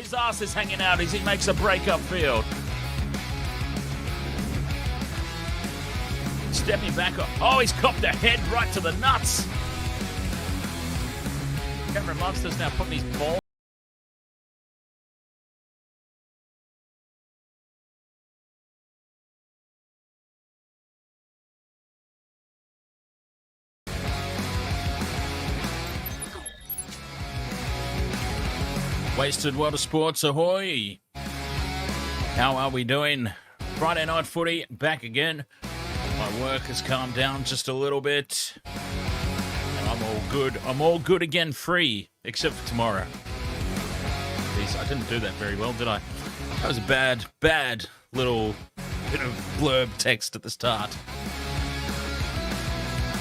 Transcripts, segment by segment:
his ass is hanging out as he makes a break upfield. Stepping back. Oh, he's copped a head right to the nuts. Cameron Munster's now putting his ball. Wasted World of Sports, ahoy! How are we doing? Friday night footy, back again. My work has calmed down just a little bit. And I'm all good. I'm all good again, free, except for tomorrow. Jeez, I didn't do that very well, did I? That was a bad little bit of blurb text at the start.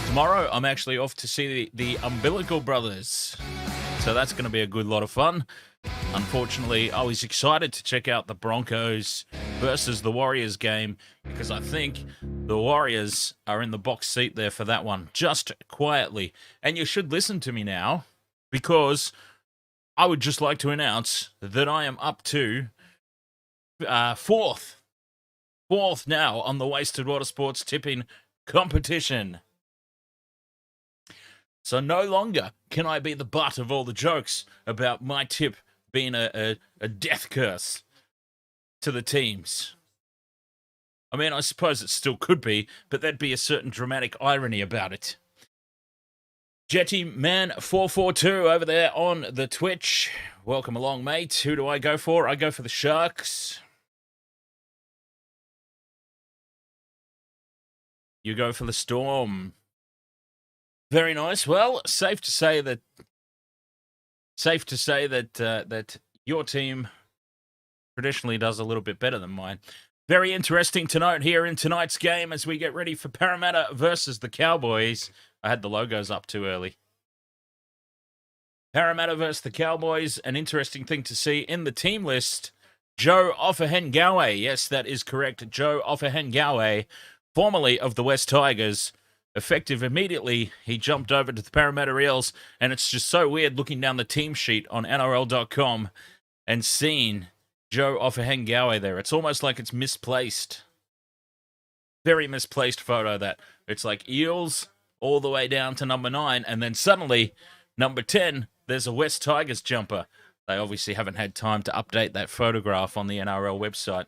Tomorrow, I'm actually off to see the Umbilical Brothers. So that's going to be a good lot of fun. Unfortunately, I was excited to check out the Broncos versus the Warriors game because I think the Warriors are in the box seat there for that one, just quietly. And you should listen to me now because I would just like to announce that I am up to fourth now on the Wasted Water Sports tipping competition. So no longer can I be the butt of all the jokes about my tip being a death curse to the teams. I mean, I suppose it still could be, but there'd be a certain dramatic irony about it. Jetty Man 442 over there on the Twitch. Welcome along, mate. Who do I go for? I go for the Sharks. You go for the Storm. Very nice. Well, safe to say that that your team traditionally does a little bit better than mine. Very interesting to note here in tonight's game as we get ready for Parramatta versus the Cowboys. I had the logos up too early. Parramatta versus the Cowboys. An interesting thing to see in the team list. Joe Ofahengaue. Yes, that is correct. Joe Ofahengaue, formerly of the West Tigers. Effective immediately, he jumped over to the Parramatta Eels, and it's just so weird looking down the team sheet on NRL.com and seeing Joe Ofahengaue there. It's almost like it's misplaced. Very misplaced photo that. It's like Eels all the way down to number 9, and then suddenly, number 10, there's a West Tigers jumper. They obviously haven't had time to update that photograph on the NRL website.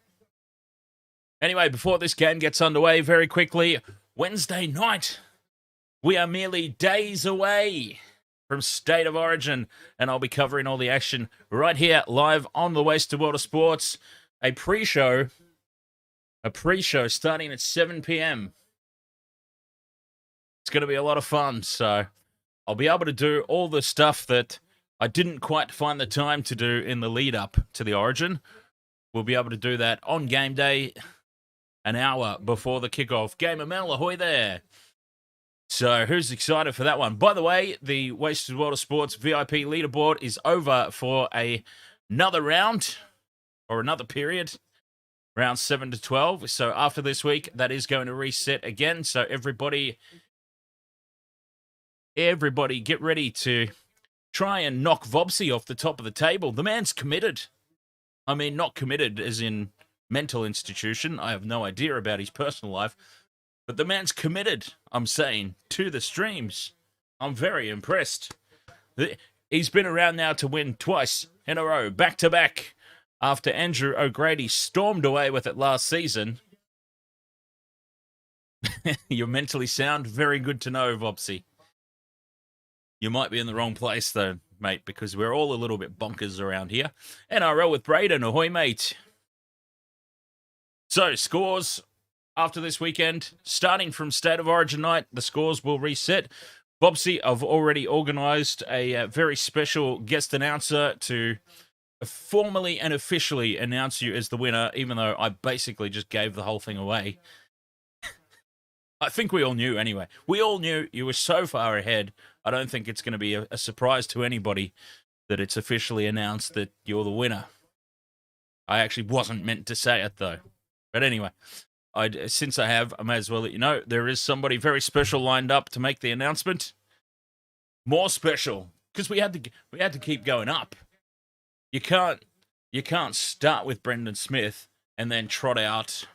Anyway, before this game gets underway, very quickly, Wednesday night, we are merely days away from State of Origin, and I'll be covering all the action right here, live on the Wasted World of Sports. A pre-show starting at 7 p.m. It's going to be a lot of fun, so I'll be able to do all the stuff that I didn't quite find the time to do in the lead-up to the Origin. We'll be able to do that on game day, an hour before the kickoff. Game of Mel, ahoy there. So who's excited for that one? By the way, the Wasted World of Sports VIP leaderboard is over for another round or another period, round 7 to 12. So after this week, that is going to reset again. So everybody get ready to try and knock Vobsy off the top of the table. The man's committed. I mean, not committed as in mental institution. I have no idea about his personal life. But the man's committed, I'm saying, to the streams. I'm very impressed. He's been around now to win twice in a row, back-to-back, after Andrew O'Grady stormed away with it last season. You're mentally sound. Very good to know, Vobsy. You might be in the wrong place, though, mate, because we're all a little bit bonkers around here. NRL with Braden. Ahoy, mate. So, scores after this weekend. Starting from State of Origin night, the scores will reset. Bobsy, I've already organised a very special guest announcer to formally and officially announce you as the winner, even though I basically just gave the whole thing away. I think we all knew anyway. We all knew. You were so far ahead. I don't think it's going to be a surprise to anybody that it's officially announced that you're the winner. I actually wasn't meant to say it, though. But anyway, since I have, I may as well let you know, there is somebody very special lined up to make the announcement. More special, because we had to keep going up. You can't You can't start with Brendan Smith and then trot out,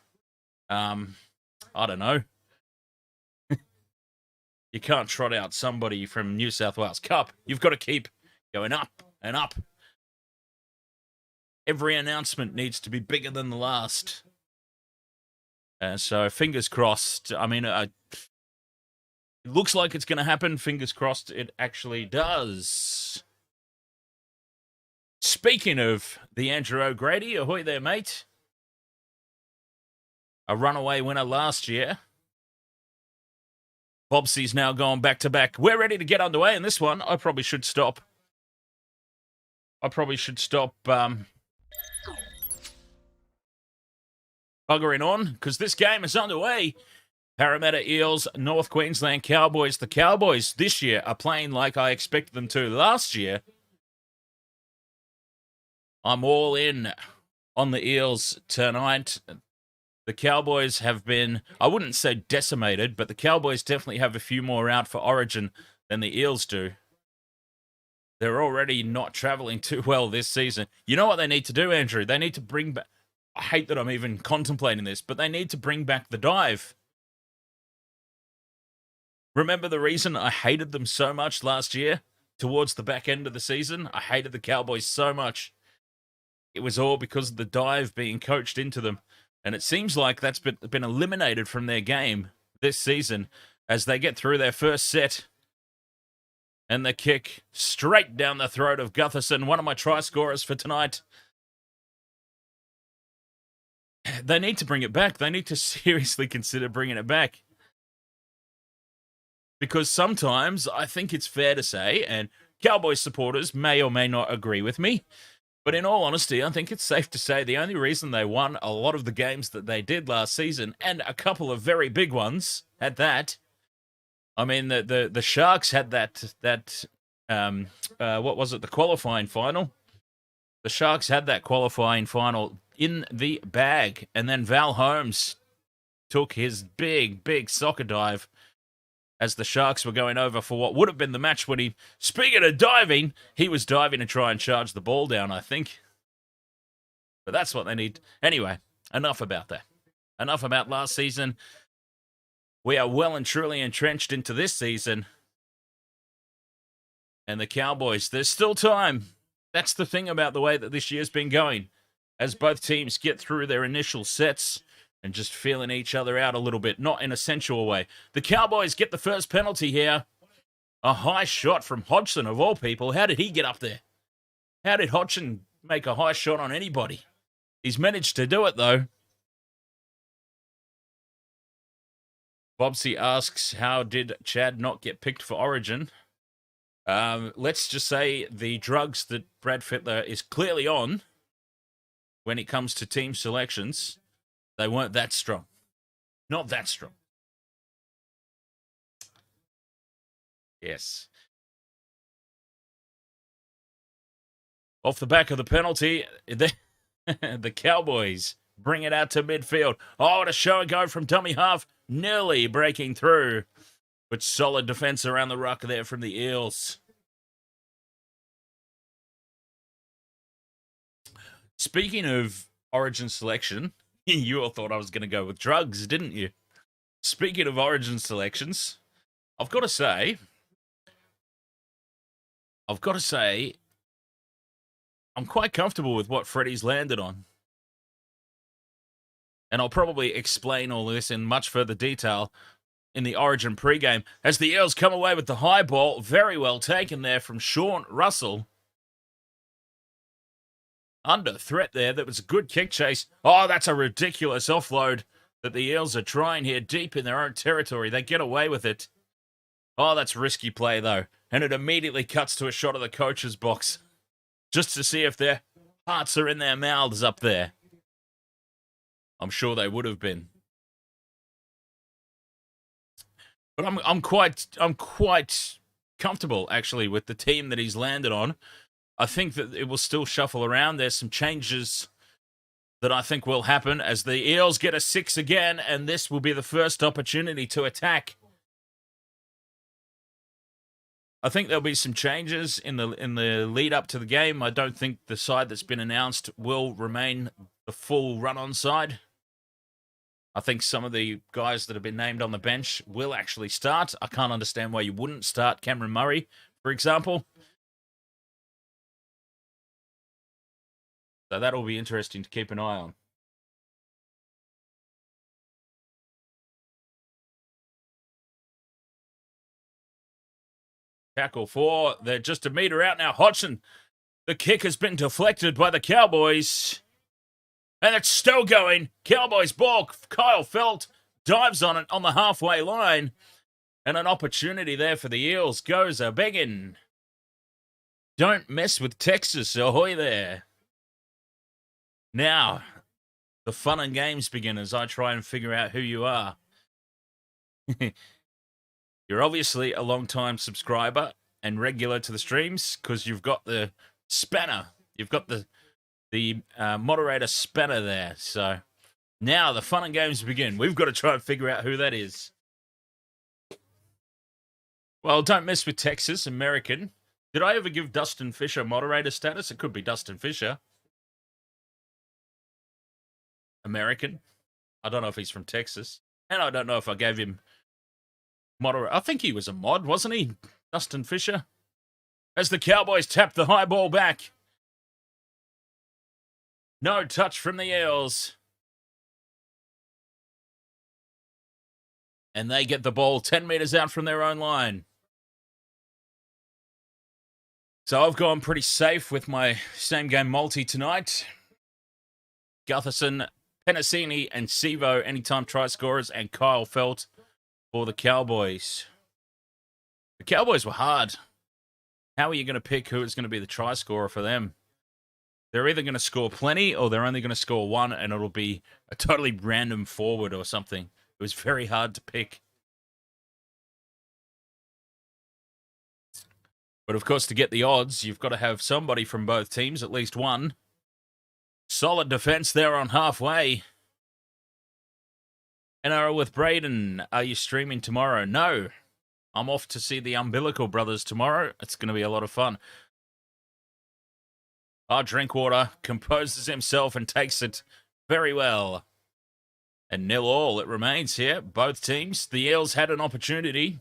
I don't know. You can't trot out somebody from New South Wales Cup. You've got to keep going up and up. Every announcement needs to be bigger than the last. So fingers crossed. I mean, it looks like it's going to happen. Fingers crossed it actually does. Speaking of the Andrew O'Grady, ahoy there, mate. A runaway winner last year. Bobsy's now gone back-to-back. We're ready to get underway in this one. I probably should stop. Buggering on, because this game is underway. Parramatta Eels, North Queensland Cowboys. The Cowboys this year are playing like I expected them to last year. I'm all in on the Eels tonight. The Cowboys have been, I wouldn't say decimated, but the Cowboys definitely have a few more out for Origin than the Eels do. They're already not travelling too well this season. You know what they need to do, Andrew? They need to bring back, I hate that I'm even contemplating this, but they need to bring back the dive. Remember the reason I hated them so much last year? Towards the back end of the season, I hated the Cowboys so much. It was all because of the dive being coached into them. And it seems like that's been eliminated from their game this season as they get through their first set. And the kick straight down the throat of Gutherson, one of my try scorers for tonight. They need to bring it back. They need to seriously consider bringing it back. Because sometimes I think it's fair to say, and Cowboys supporters may or may not agree with me, but in all honesty, I think it's safe to say the only reason they won a lot of the games that they did last season, and a couple of very big ones at that. I mean, the Sharks had that what was it, the qualifying final? The Sharks had that qualifying final in the bag, and then Val Holmes took his big soccer dive as the Sharks were going over for what would have been the match when he, speaking of diving, he was diving to try and charge the ball down, I think. But that's what they need. Anyway, enough about that. Enough about last season. We are well and truly entrenched into this season. And the Cowboys, there's still time. That's the thing about the way that this year's been going. As both teams get through their initial sets and just feeling each other out a little bit, not in a sensual way. The Cowboys get the first penalty here. A high shot from Hodgson, of all people. How did he get up there? How did Hodgson make a high shot on anybody? He's managed to do it, though. Bobsy asks, how did Chad not get picked for Origin? Let's just say the drugs that Brad Fittler is clearly on when it comes to team selections, they weren't that strong. Not that strong. Yes. Off the back of the penalty, the Cowboys bring it out to midfield. Oh, what a show and go from dummy half. Nearly breaking through. But solid defense around the ruck there from the Eels. Speaking of Origin selection, you all thought I was going to go with drugs, didn't you? Speaking of Origin selections, I've got to say, I'm quite comfortable with what Freddie's landed on. And I'll probably explain all this in much further detail in the Origin pregame. As the Eels come away with the high ball, very well taken there from Sean Russell. Under threat there. That was a good kick chase. Oh, that's a ridiculous offload that the Eels are trying here deep in their own territory. They get away with it. Oh, that's risky play, though. And it immediately cuts to a shot of the coach's box just to see if their hearts are in their mouths up there. I'm sure they would have been. But I'm quite comfortable, actually, with the team that he's landed on. I think that it will still shuffle around. There's some changes that I think will happen as the Eels get a 6 again, and this will be the first opportunity to attack. I think there'll be some changes in the lead up to the game. I don't think the side that's been announced will remain the full run-on side. I think some of the guys that have been named on the bench will actually start. I can't understand why you wouldn't start Cameron Murray, for example. So that'll be interesting to keep an eye on. Tackle 4. They're just a metre out now. Hodgson. The kick has been deflected by the Cowboys. And it's still going. Cowboys ball. Kyle Felt dives on it on the halfway line. And an opportunity there for the Eels. Goes a begging. Don't mess with Texas. Ahoy there. Now, the fun and games begin as I try and figure out who you are. You're obviously a long-time subscriber and regular to the streams because you've got the spanner. You've got the moderator spanner there. So now the fun and games begin. We've got to try and figure out who that is. Well, don't mess with Texas, American. Did I ever give Dustin Fisher moderator status? It could be Dustin Fisher. American. I don't know if he's from Texas. And I don't know if I gave him moderator. I think he was a mod, wasn't he? Dustin Fisher. As the Cowboys tap the high ball back. No touch from the Eels. And they get the ball 10 metres out from their own line. So I've gone pretty safe with my same game multi tonight. Gutherson, Penasini, and Sevo, anytime try scorers, and Kyle Felt for the Cowboys. The Cowboys were hard. How are you going to pick who is going to be the try scorer for them? They're either going to score plenty or they're only going to score one and it'll be a totally random forward or something. It was very hard to pick. But of course, to get the odds, you've got to have somebody from both teams, at least one. Solid defense there on halfway. NRL with Braden, are you streaming tomorrow? No. I'm off to see the Umbilical Brothers tomorrow. It's going to be a lot of fun. Drinkwater composes himself and takes it very well. And 0-0 it remains here. Both teams. The Eels had an opportunity.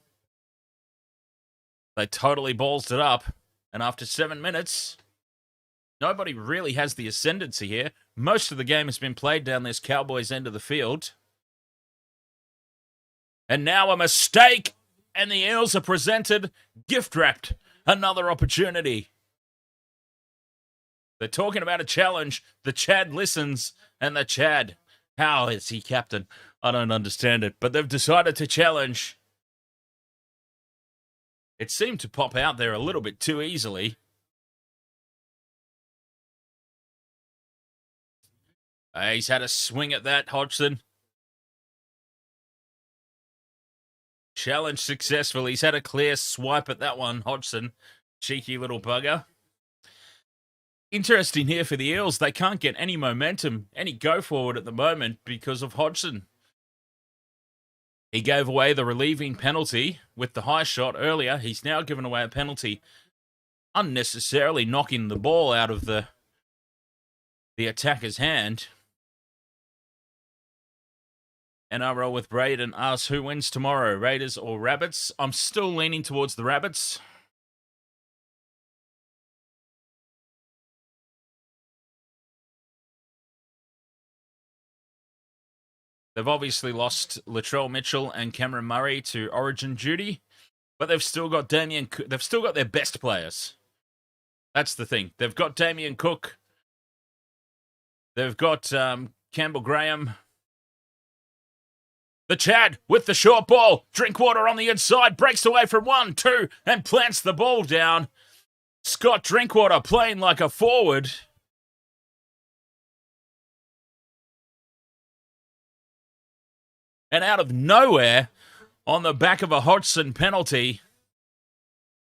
They totally ballsed it up. And after 7 minutes, nobody really has the ascendancy here. Most of the game has been played down this Cowboys end of the field. And now a mistake. And the Eels are presented gift-wrapped. Another opportunity. They're talking about a challenge. The Chad listens. And the Chad, how is he captain? I don't understand it. But they've decided to challenge. It seemed to pop out there a little bit too easily. He's had a swing at that, Hodgson. Challenge successful. He's had a clear swipe at that one, Hodgson. Cheeky little bugger. Interesting here for the Eels. They can't get any momentum, any go forward at the moment because of Hodgson. He gave away the relieving penalty with the high shot earlier. He's now given away a penalty, unnecessarily knocking the ball out of the attacker's hand. NRL with Braden asks who wins tomorrow, Raiders or Rabbits? I'm still leaning towards the Rabbits. They've obviously lost Latrell Mitchell and Cameron Murray to Origin duty, but they've still got they've still got their best players. That's the thing. They've got Damien Cook. They've got Campbell Graham. The Chad with the short ball. Drinkwater on the inside. Breaks away from 1, 2, and plants the ball down. Scott Drinkwater playing like a forward. And out of nowhere, on the back of a Hodgson penalty,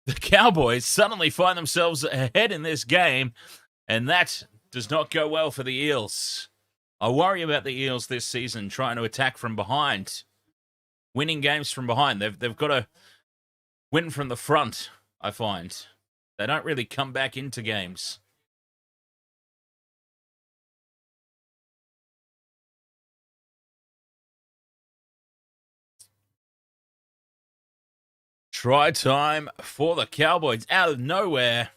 the Cowboys suddenly find themselves ahead in this game, and that does not go well for the Eels. I worry about the Eels this season trying to attack from behind, winning games from behind. They've got to win from the front. I find. They don't really come back into games. Try time for the Cowboys out of nowhere.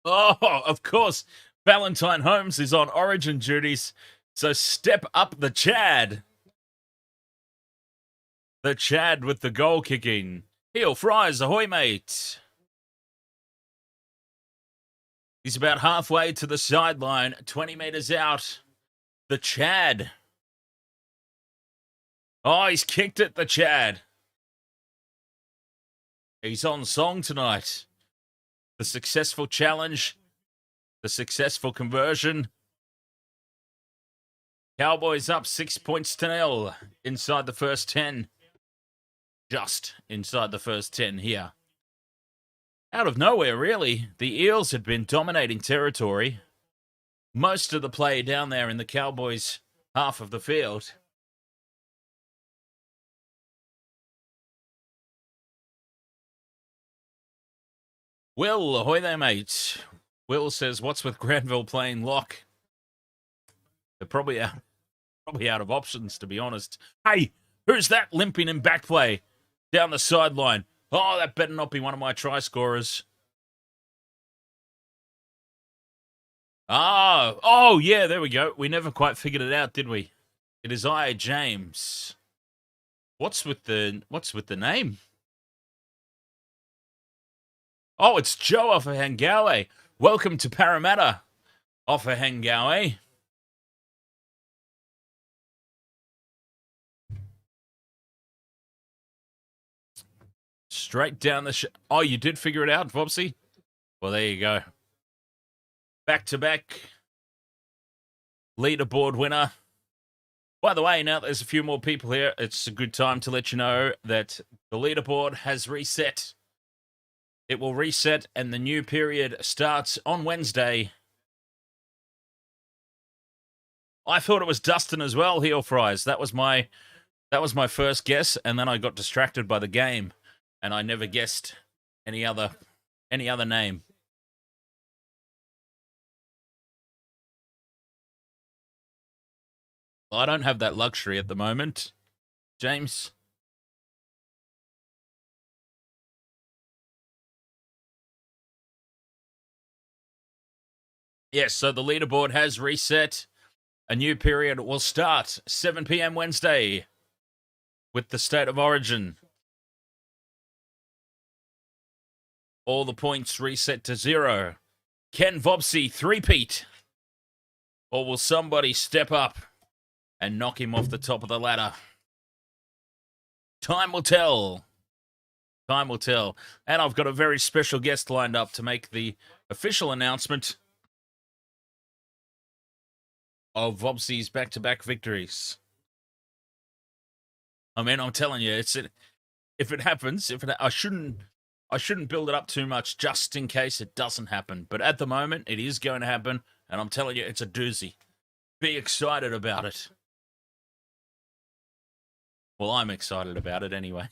Oh, of course. Valentine Holmes is on origin duties. So step up the Chad. The Chad with the goal kicking. Heel fries, ahoy, mate. He's about halfway to the sideline, 20 metres out. The Chad. Oh, he's kicked it, the Chad. He's on song tonight. The successful challenge. The successful conversion. Cowboys up 6 points to 0 inside the first 10. Just inside the first 10 here. Out of nowhere, really. The Eels had been dominating territory. Most of the play down there in the Cowboys' half of the field. Will, ahoy there, mate. Will says, what's with Granville playing lock? They're probably out of options, to be honest. Hey, who's that limping in back play down the sideline? Oh, that better not be one of my try scorers. Oh, yeah, there we go. We never quite figured it out, did we? It is I, James. What's with the name? Oh, it's Joe Ofahengaue. Welcome to Parramatta, Ofahengaue. Straight down the oh, you did figure it out, Vopsy? Well, there you go. Back-to-back leaderboard winner. By the way, now there's a few more people here, it's a good time to let you know that the leaderboard has reset. It will reset, and the new period starts on Wednesday. I thought it was Dustin as well, heel fries. That was my first guess, and then I got distracted by the game, and I never guessed any other name. Well, I don't have that luxury at the moment, James. Yes, so the leaderboard has reset. A new period will start 7 p.m. Wednesday with the State of Origin. All the points reset to 0. Can Vopsy three-peat? Or will somebody step up and knock him off the top of the ladder? Time will tell. Time will tell. And I've got a very special guest lined up to make the official announcement of Vopsy's back-to-back victories. I mean, I'm telling you, if it happens, I shouldn't build it up too much just in case it doesn't happen. But at the moment, it is going to happen, and I'm telling you, it's a doozy. Be excited about it. Well, I'm excited about it anyway.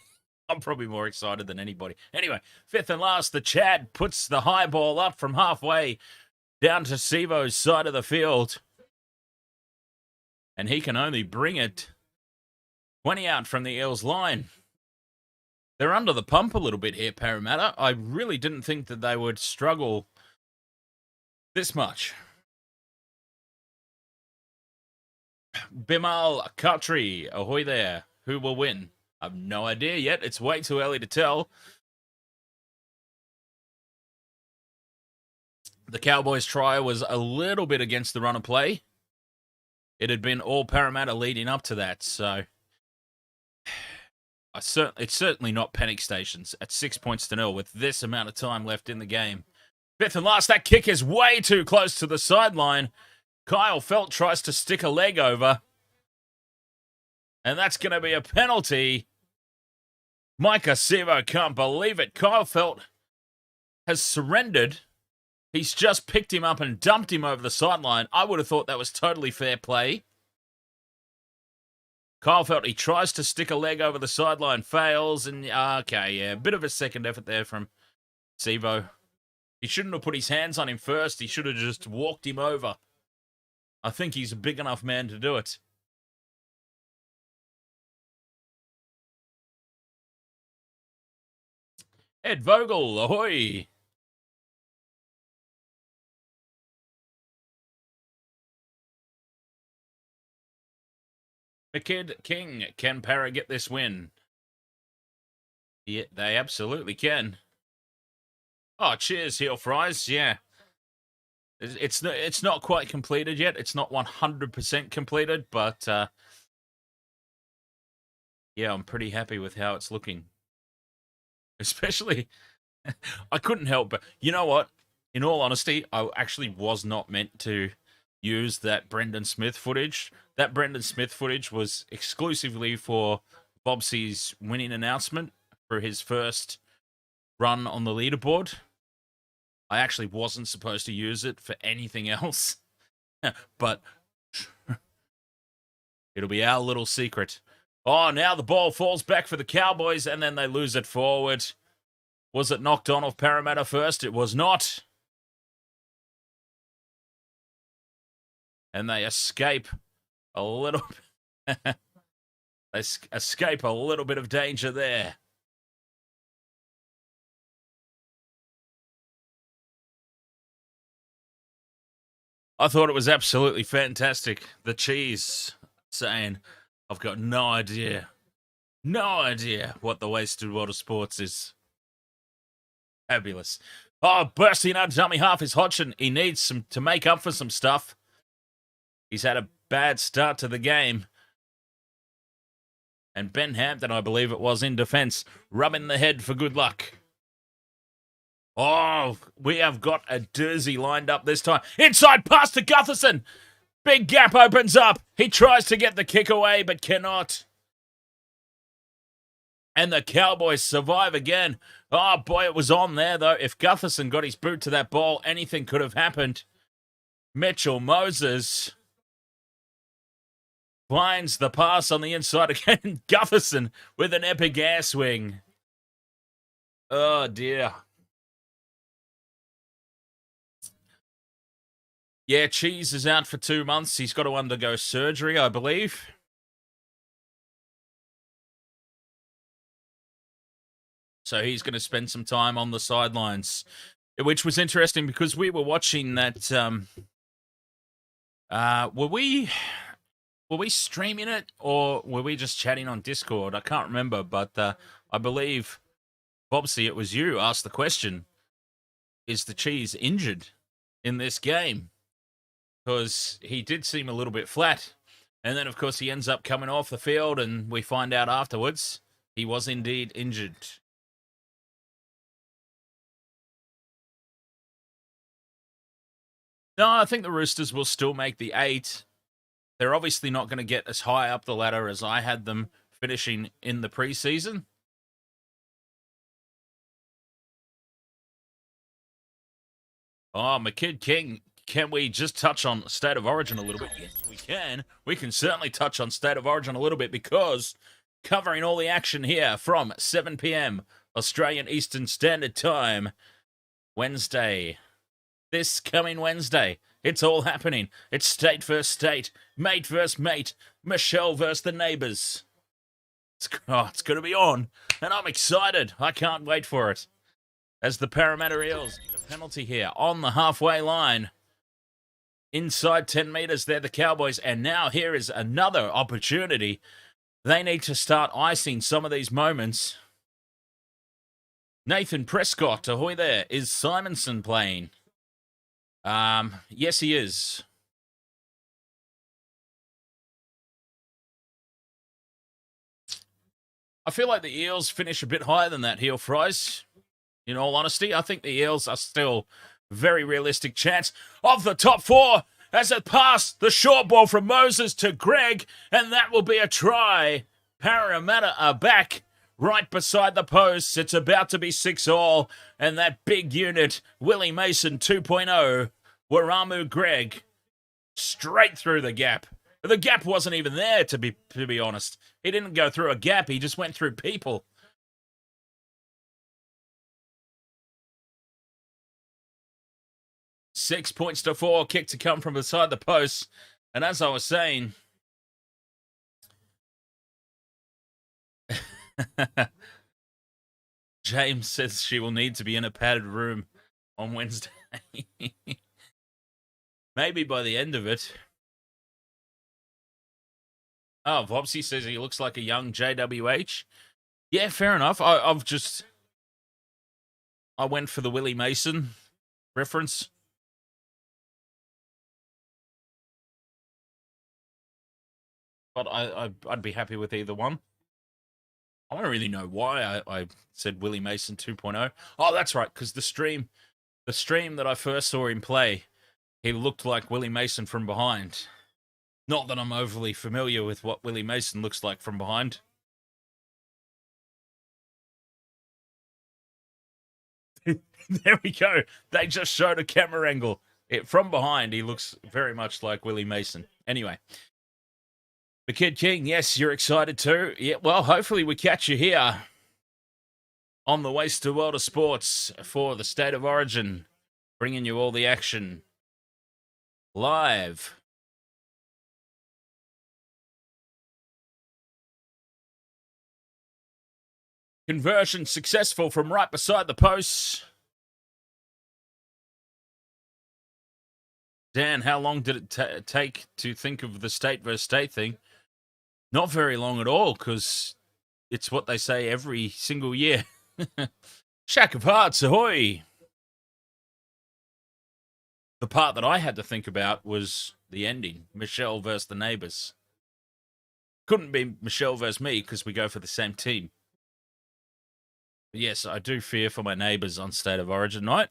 I'm probably more excited than anybody. Anyway, fifth and last, the Chad puts the high ball up from halfway down to Sivo's side of the field. And he can only bring it 20 out from the Eels line. They're under the pump a little bit here, Parramatta. I really didn't think that they would struggle this much. Bimal Khatri, ahoy there. Who will win? I've no idea yet. It's way too early to tell. The Cowboys' try was a little bit against the run of play. It had been all Parramatta leading up to that, so it's certainly not panic stations at 6 points to 0 with this amount of time left in the game. Fifth and last, that kick is way too close to the sideline. Kyle Felt tries to stick a leg over, and that's going to be a penalty. Micah Sivo can't believe it. Kyle Felt has surrendered He's just picked him up and dumped him over the sideline. I would have thought that was totally fair play. Kyle felt he tries to stick a leg over the sideline, fails, and okay, yeah, a bit of a second effort there from Sivo. He shouldn't have put his hands on him first. He should have just walked him over. I think he's a big enough man to do it. Ed Vogel, ahoy! McKidd King, can Para get this win? Yeah, they absolutely can. Oh, cheers, heel fries. Yeah, it's not quite completed yet. It's not 100% completed, but yeah, I'm pretty happy with how it's looking. Especially, I couldn't help but, you know what? In all honesty, I actually was not meant to use that Brendan Smith footage. That Brendan Smith footage was exclusively for Bobsy's winning announcement for his first run on the leaderboard. I actually wasn't supposed to use it for anything else, but it'll be our little secret. Oh, now the ball falls back for the Cowboys, and then they lose it forward. Was it knocked on off Parramatta first? It was not. And they escape a little... they escape a little bit of danger there. I thought it was absolutely fantastic. The cheese saying, I've got no idea what the wasted world of sports is. Fabulous. Oh, bursting out dummy half is Hodgson. He needs to make up for some stuff. He's had a bad start to the game. And Ben Hampton, I believe it was, in defence, rubbing the head for good luck. Oh, we have got a doozy lined up this time. Inside pass to Gutherson. Big gap opens up. He tries to get the kick away, but cannot. And the Cowboys survive again. Oh, boy, it was on there, though. If Gutherson got his boot to that ball, anything could have happened. Mitchell Moses finds the pass on the inside again. Gutherson with an epic air swing. Oh, dear. Yeah, Cheese is out for 2 months. He's got to undergo surgery, I believe. So he's going to spend some time on the sidelines, which was interesting because we were watching that. Were we streaming it or were we just chatting on Discord? I can't remember, but I believe, Bobsy, it was you asked the question: is the Cheese injured in this game? Because he did seem a little bit flat. And then, of course, he ends up coming off the field, and we find out afterwards he was indeed injured. No, I think the Roosters will still make the 8. They're obviously not going to get as high up the ladder as I had them finishing in the preseason. Oh, McKidd King. Can we just touch on State of Origin a little bit? Yes, we can. We can certainly touch on State of Origin a little bit because covering all the action here from 7 p.m. Australian Eastern Standard Time, Wednesday. This coming Wednesday. It's all happening. It's state versus state, mate versus mate, Michelle versus the neighbours. It's going to be on, and I'm excited. I can't wait for it. As the Parramatta Eels get a penalty here on the halfway line. Inside 10 metres, they're the Cowboys. And now here is another opportunity. They need to start icing some of these moments. Nathan Prescott, ahoy there. Is Simonson playing? Yes, he is. I feel like the Eels finish a bit higher than that, heel fries. In all honesty, I think the Eels are still very realistic chance of the top 4 as it passed the short ball from Moses to Greg, and that will be a try. Parramatta are back right beside the posts. It's about to be 6-all, and that big unit, Willie Mason 2.0, Waramu Greg, straight through the gap. The gap wasn't even there, to be honest. He didn't go through a gap. He just went through people. Six points to 4. Kick to come from beside the post. And as I was saying, James says she will need to be in a padded room on Wednesday. Maybe by the end of it. Oh, Vopsy says he looks like a young JWH. Yeah, fair enough. I went for the Willie Mason reference. But I'd be happy with either one. I don't really know why I said Willie Mason 2.0. Oh, that's right, because the stream that I first saw him play, he looked like Willie Mason from behind. Not that I'm overly familiar with what Willie Mason looks like from behind. There we go. They just showed a camera angle. From behind, he looks very much like Willie Mason. Anyway. The Kid King, yes, you're excited too. Yeah, well, hopefully we catch you here on the Waste of World of Sports for the State of Origin, bringing you all the action live. Conversion successful from right beside the posts. Dan, how long did it take to think of the state versus state thing? Not very long at all, because it's what they say every single year. Shack of Hearts, ahoy! The part that I had to think about was the ending. Michelle versus the neighbours. Couldn't be Michelle versus me, because we go for the same team. But yes, I do fear for my neighbours on State of Origin night.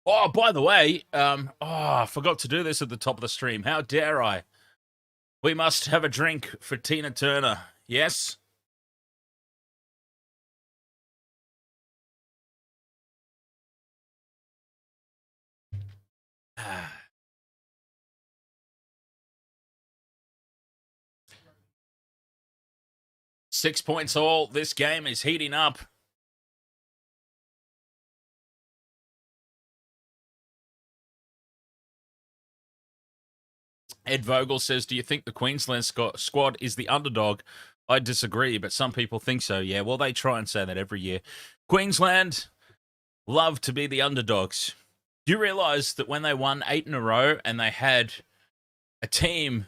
Oh, by the way, I forgot to do this at the top of the stream. How dare I? We must have a drink for Tina Turner. Yes? Six points all. This game is heating up. Ed Vogel says, do you think the Queensland squad is the underdog? I disagree, but some people think so. Yeah, well, they try and say that every year. Queensland love to be the underdogs. Do you realise that when they won 8 in a row and they had a team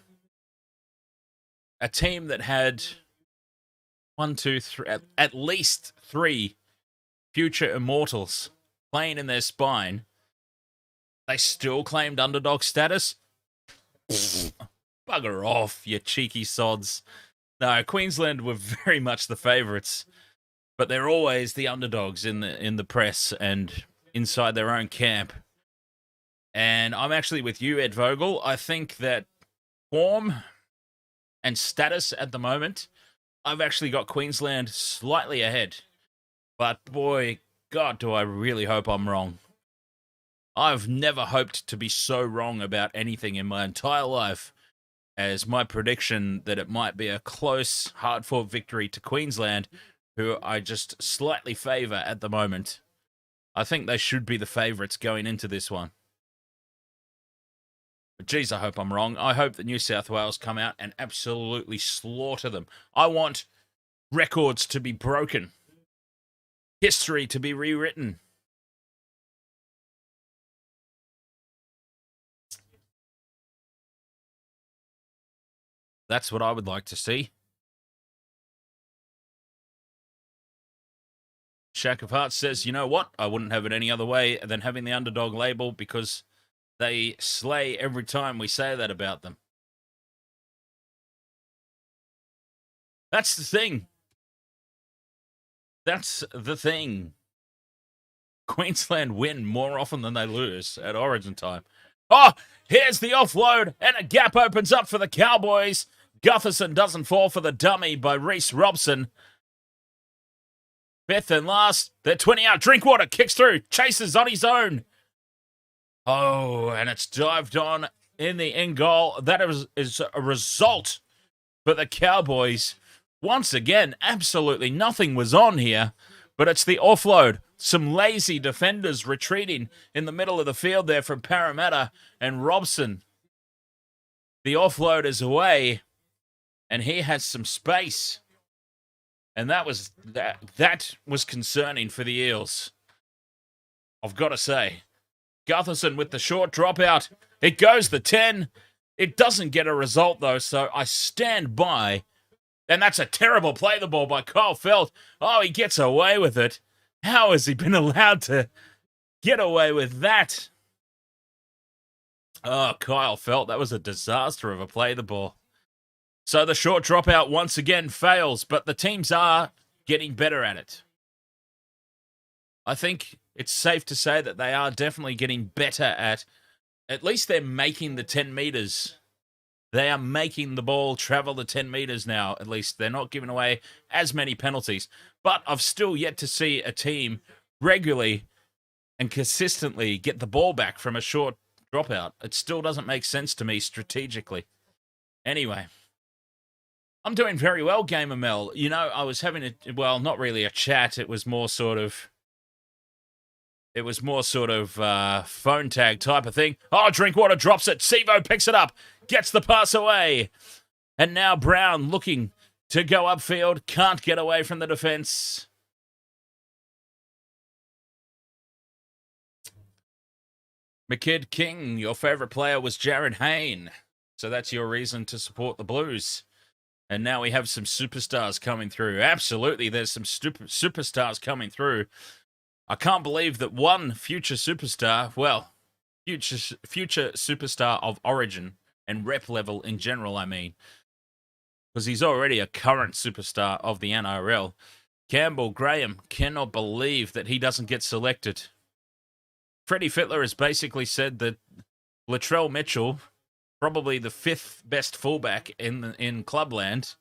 that had 1, 2, 3, at least 3 future immortals playing in their spine, they still claimed underdog status? Bugger off, you cheeky sods. No, Queensland were very much the favourites, but they're always the underdogs in the press and inside their own camp. And I'm actually with you, Ed Vogel. I think that form and status at the moment, I've actually got Queensland slightly ahead. But boy, God, do I really hope I'm wrong. I've never hoped to be so wrong about anything in my entire life as my prediction that it might be a close, hard-fought victory to Queensland, who I just slightly favour at the moment. I think they should be the favourites going into this one. But geez, I hope I'm wrong. I hope that New South Wales come out and absolutely slaughter them. I want records to be broken. History to be rewritten. That's what I would like to see. Shack of Hearts says, you know what? I wouldn't have it any other way than having the underdog label because they slay every time we say that about them. That's the thing. That's the thing. Queensland win more often than they lose at Origin time. Oh, here's the offload, and a gap opens up for the Cowboys. Gutherson doesn't fall for the dummy by Reece Robson. Fifth and last, they're 20 out. Drinkwater kicks through, chases on his own. Oh, and it's dived on in the end goal. That is a result for the Cowboys. Once again, absolutely nothing was on here, but it's the offload. Some lazy defenders retreating in the middle of the field there from Parramatta and Robson. The offload is away, and he has some space. And that was concerning for the Eels. I've got to say. Gutherson with the short dropout. It goes the 10. It doesn't get a result, though, so I stand by. And that's a terrible play the ball by Kyle Feldt. Oh, he gets away with it. How has he been allowed to get away with that? Oh, Kyle Feldt, that was a disaster of a play the ball. So the short dropout once again fails, but the teams are getting better at it. I think it's safe to say that they are definitely getting better at least they're making the 10 meters. They are making the ball travel the 10 meters now, at least. They're not giving away as many penalties. But I've still yet to see a team regularly and consistently get the ball back from a short dropout. It still doesn't make sense to me strategically. Anyway, I'm doing very well, Gamer Mel. You know, I was having not really a chat. It was more sort of phone tag type of thing. Oh, Drinkwater drops it. Sevo picks it up, gets the pass away. And now Brown looking to go upfield. Can't get away from the defense. McKidd King, your favorite player was Jared Hayne. So that's your reason to support the Blues. And now we have some superstars coming through. Absolutely, there's some superstars coming through. I can't believe that one future superstar of origin and rep level in general, I mean, because he's already a current superstar of the NRL. Campbell Graham cannot believe that he doesn't get selected. Freddie Fittler has basically said that Latrell Mitchell, probably the fifth best fullback in Clubland,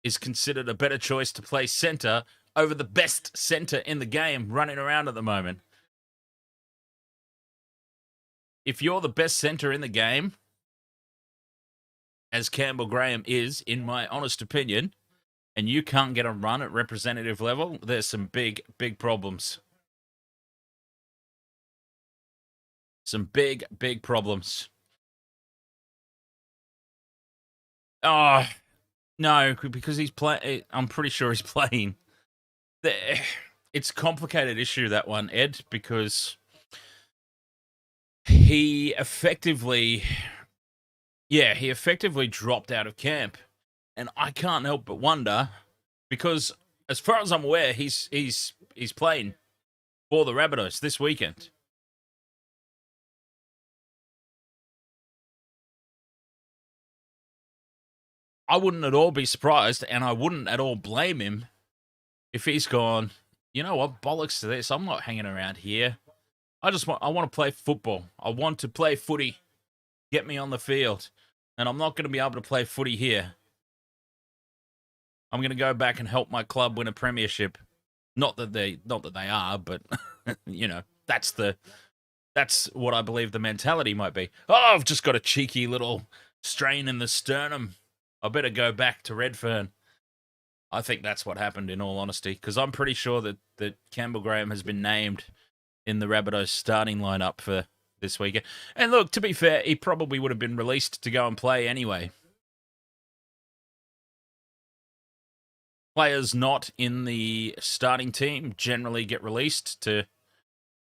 is considered a better choice to play centre over the best centre in the game running around at the moment. If you're the best centre in the game, as Campbell Graham is, in my honest opinion, and you can't get a run at representative level, there's some big, big problems. Some big, big problems. Oh, no, because he's playing. I'm pretty sure he's playing. It's a complicated issue, that one, Ed, because he effectively dropped out of camp. And I can't help but wonder, because as far as I'm aware, he's playing for the Rabbitohs this weekend. I wouldn't at all be surprised, and I wouldn't at all blame him if he's gone, you know what, bollocks to this. I'm not hanging around here. I want to play football. I want to play footy. Get me on the field. And I'm not going to be able to play footy here. I'm going to go back and help my club win a premiership. Not that they are, but you know, that's what I believe the mentality might be. Oh, I've just got a cheeky little strain in the sternum. I better go back to Redfern. I think that's what happened, in all honesty, because I'm pretty sure that Campbell Graham has been named in the Rabbitohs starting lineup for this weekend. And look, to be fair, he probably would have been released to go and play anyway. Players not in the starting team generally get released to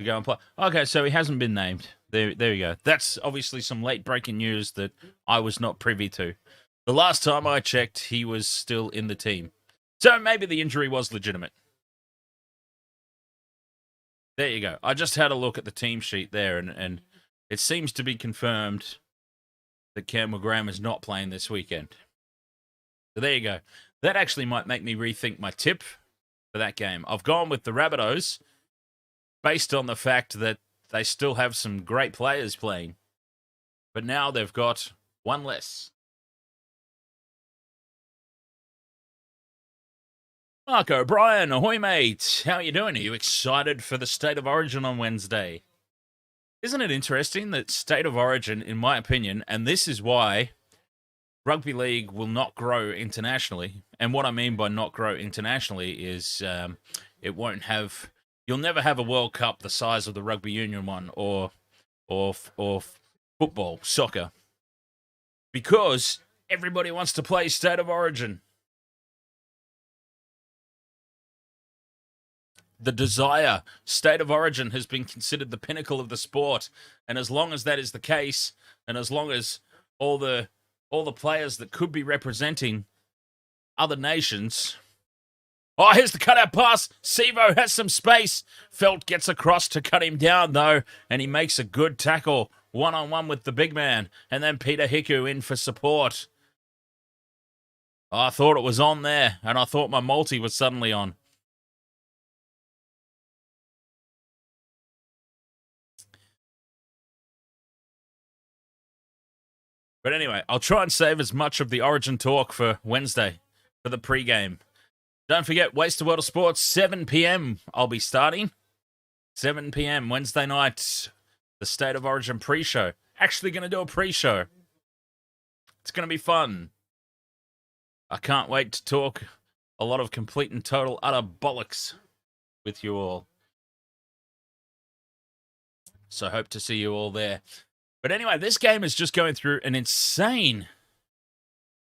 go and play. Okay, so he hasn't been named. There you go. That's obviously some late breaking news that I was not privy to. The last time I checked, he was still in the team. So maybe the injury was legitimate. There you go. I just had a look at the team sheet there, and it seems to be confirmed that Campbell Graham is not playing this weekend. So there you go. That actually might make me rethink my tip for that game. I've gone with the Rabbitohs based on the fact that they still have some great players playing. But now they've got one less. Mark O'Brien, ahoy mate. How are you doing? Are you excited for the State of Origin on Wednesday? Isn't it interesting that State of Origin, in my opinion, and this is why rugby league will not grow internationally. And what I mean by not grow internationally is it won't have... You'll never have a World Cup the size of the rugby union one or football, soccer. Because everybody wants to play State of Origin. The desire, State of Origin has been considered the pinnacle of the sport. And as long as that is the case, and as long as all the players that could be representing other nations... Oh, here's the cutout pass. Sivo has some space. Felt gets across to cut him down, though, and he makes a good tackle. One-on-one with the big man. And then Peter Hiku in for support. Oh, I thought it was on there, and I thought my multi was suddenly on. But anyway, I'll try and save as much of the Origin talk for Wednesday, for the pre-game. Don't forget, Waste of World of Sports, 7 p.m. I'll be starting. 7 p.m. Wednesday night, the State of Origin pre-show. Actually going to do a pre-show. It's going to be fun. I can't wait to talk a lot of complete and total utter bollocks with you all. So hope to see you all there. But anyway, this game is just going through an insane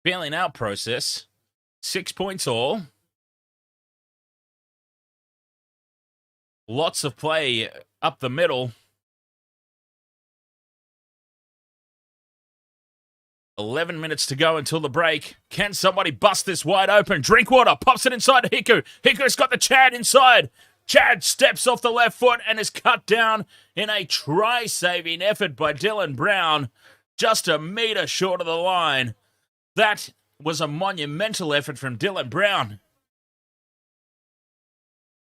bailing out process. 6 points all. Lots of play up the middle. 11 minutes to go until the break. Can somebody bust this wide open? Drinkwater pops it inside to Hiku. Hiku's got the Chad inside. Chad steps off the left foot and is cut down in a try-saving effort by Dylan Brown. Just a metre short of the line. That was a monumental effort from Dylan Brown.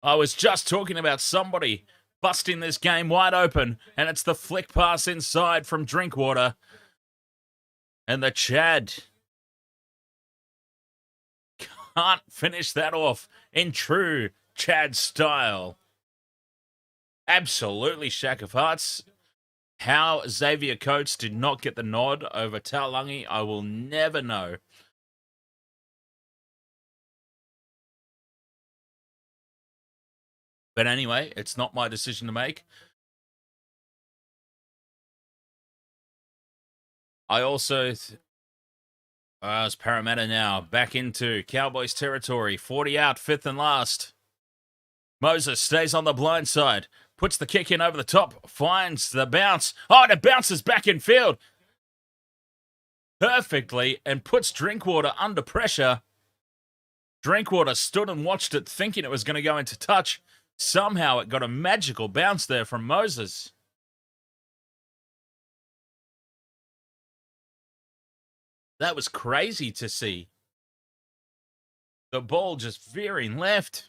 I was just talking about somebody busting this game wide open, and it's the flick pass inside from Drinkwater. And the Chad can't finish that off in true Chad style. Absolutely shack of hearts. How Xavier Coates did not get the nod over Taulagi, I will never know. But anyway, it's not my decision to make. I also... it's Parramatta now. Back into Cowboys territory. 40 out, fifth and last. Moses stays on the blind side. Puts the kick in over the top. Finds the bounce. Oh, and it bounces back in field. Perfectly. And puts Drinkwater under pressure. Drinkwater stood and watched it, thinking it was going to go into touch. Somehow it got a magical bounce there from Moses. That was crazy to see. The ball just veering left.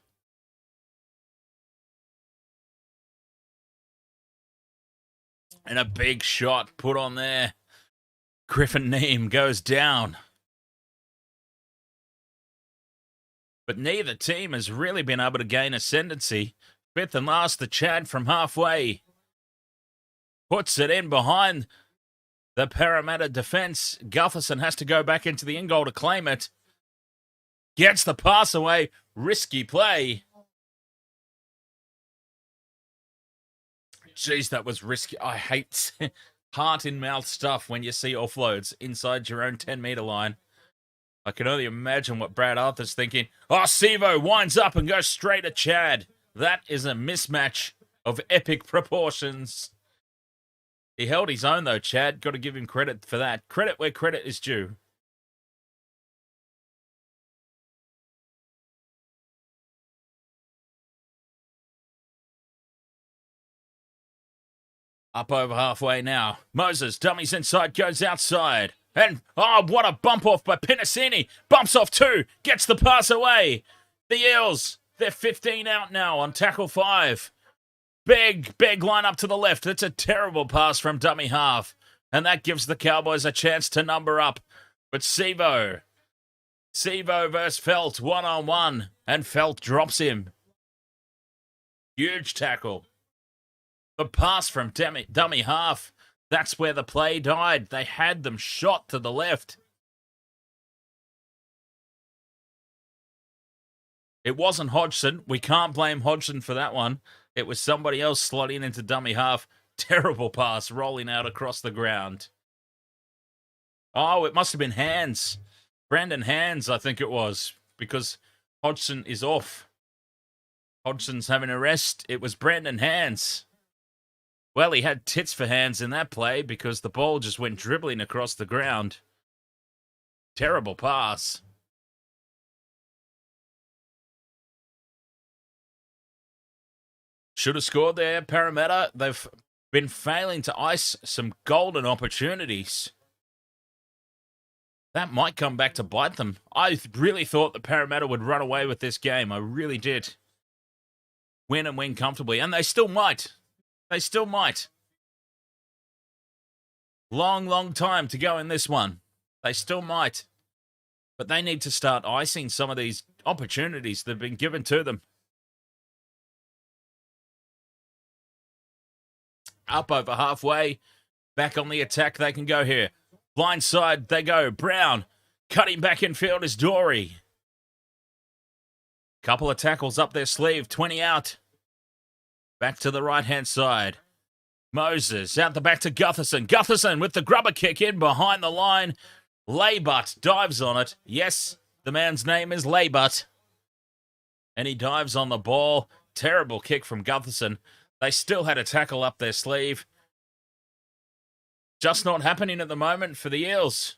And a big shot put on there. Griffin Neame goes down. But neither team has really been able to gain ascendancy. Fifth and last, the Chad from halfway. Puts it in behind the Parramatta defense. Gutherson has to go back into the in-goal to claim it. Gets the pass away. Risky play. Jeez, that was risky. I hate heart-in-mouth stuff when you see offloads inside your own 10-metre line. I can only imagine what Brad Arthur's thinking. Oh, Sivo winds up and goes straight at Chad. That is a mismatch of epic proportions. He held his own, though, Chad. Got to give him credit for that. Credit where credit is due. Up over halfway now. Moses, dummies inside, goes outside. And, oh, what a bump off by Pinasini. Bumps off two, gets the pass away. The Eels, they're 15 out now on tackle 5. Big line up to the left. It's a terrible pass from dummy half. And that gives the Cowboys a chance to number up. But Sevo versus Felt, one-on-one. And Felt drops him. Huge tackle. The pass from dummy half. That's where the play died. They had them shot to the left. It wasn't Hodgson. We can't blame Hodgson for that one. It was somebody else slotting into dummy half. Terrible pass rolling out across the ground. Oh, it must have been Hands. Brandon Hands, I think it was, because Hodgson is off. Hodgson's having a rest. It was Brandon Hands. Well, he had tits for hands in that play because the ball just went dribbling across the ground. Terrible pass. Should have scored there, Parramatta. They've been failing to ice some golden opportunities. That might come back to bite them. I really thought the Parramatta would run away with this game. I really did. Win and win comfortably. And they still might. They still might. Long time to go in this one. They still might. But they need to start icing some of these opportunities that have been given to them. Up over halfway. Back on the attack they can go here. Blind side they go. Brown. Cutting back in field is Doorey. Couple of tackles up their sleeve. 20 out. Back to the right-hand side. Moses out the back to Gutherson. Gutherson with the grubber kick in behind the line. Laybutt dives on it. Yes, the man's name is Laybutt. And he dives on the ball. Terrible kick from Gutherson. They still had a tackle up their sleeve. Just not happening at the moment for the Eels.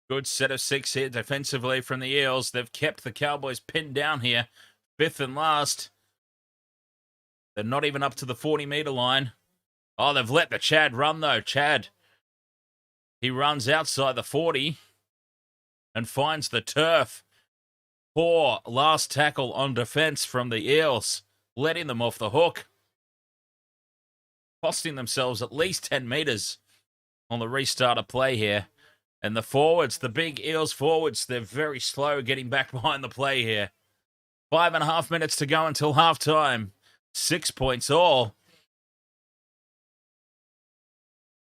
Good set of 6 here defensively from the Eels. They've kept the Cowboys pinned down here. 5th and last. They're not even up to the 40-metre line. Oh, they've let the Chad run, though. Chad. He runs outside the 40 and finds the turf. Poor last tackle on defence from the Eels, letting them off the hook. Costing themselves at least 10 metres on the restart of play here. And the forwards, the big Eels forwards, they're very slow getting back behind the play here. 5.5 minutes to go until halftime. 6 points all.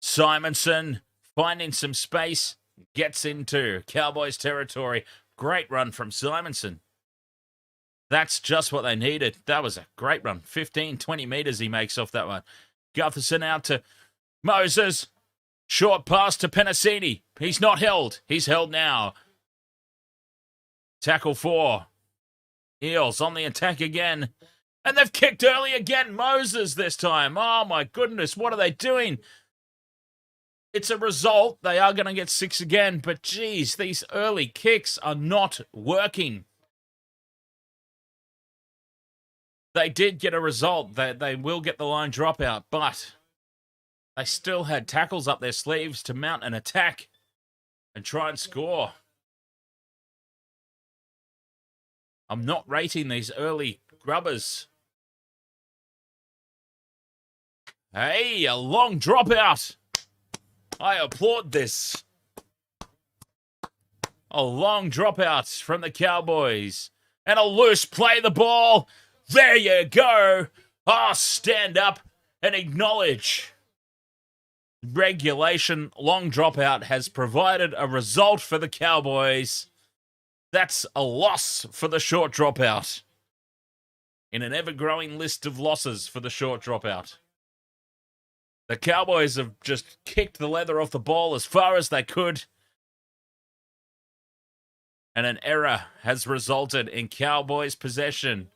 Simonson finding some space, gets into Cowboys territory. Great run from Simonson. That's just what they needed. That was a great run. 15, 20 metres he makes off that one. Gutherson out to Moses. Short pass to Penasini. He's not held. He's held now. Tackle 4. Eels on the attack again. And they've kicked early again. Moses this time. Oh my goodness. What are they doing? It's a result. They are going to get 6 again. But geez, these early kicks are not working. They did get a result. They will get the line dropout. But they still had tackles up their sleeves to mount an attack and try and score. I'm not rating these early grubbers. Hey, a long dropout. I applaud this. A long dropout from the Cowboys. And a loose play the ball. There you go. Ah, stand up and acknowledge. Regulation long dropout has provided a result for the Cowboys. That's a loss for the short dropout. In an ever-growing list of losses for the short dropout. The Cowboys have just kicked the leather off the ball as far as they could. And an error has resulted in Cowboys possession.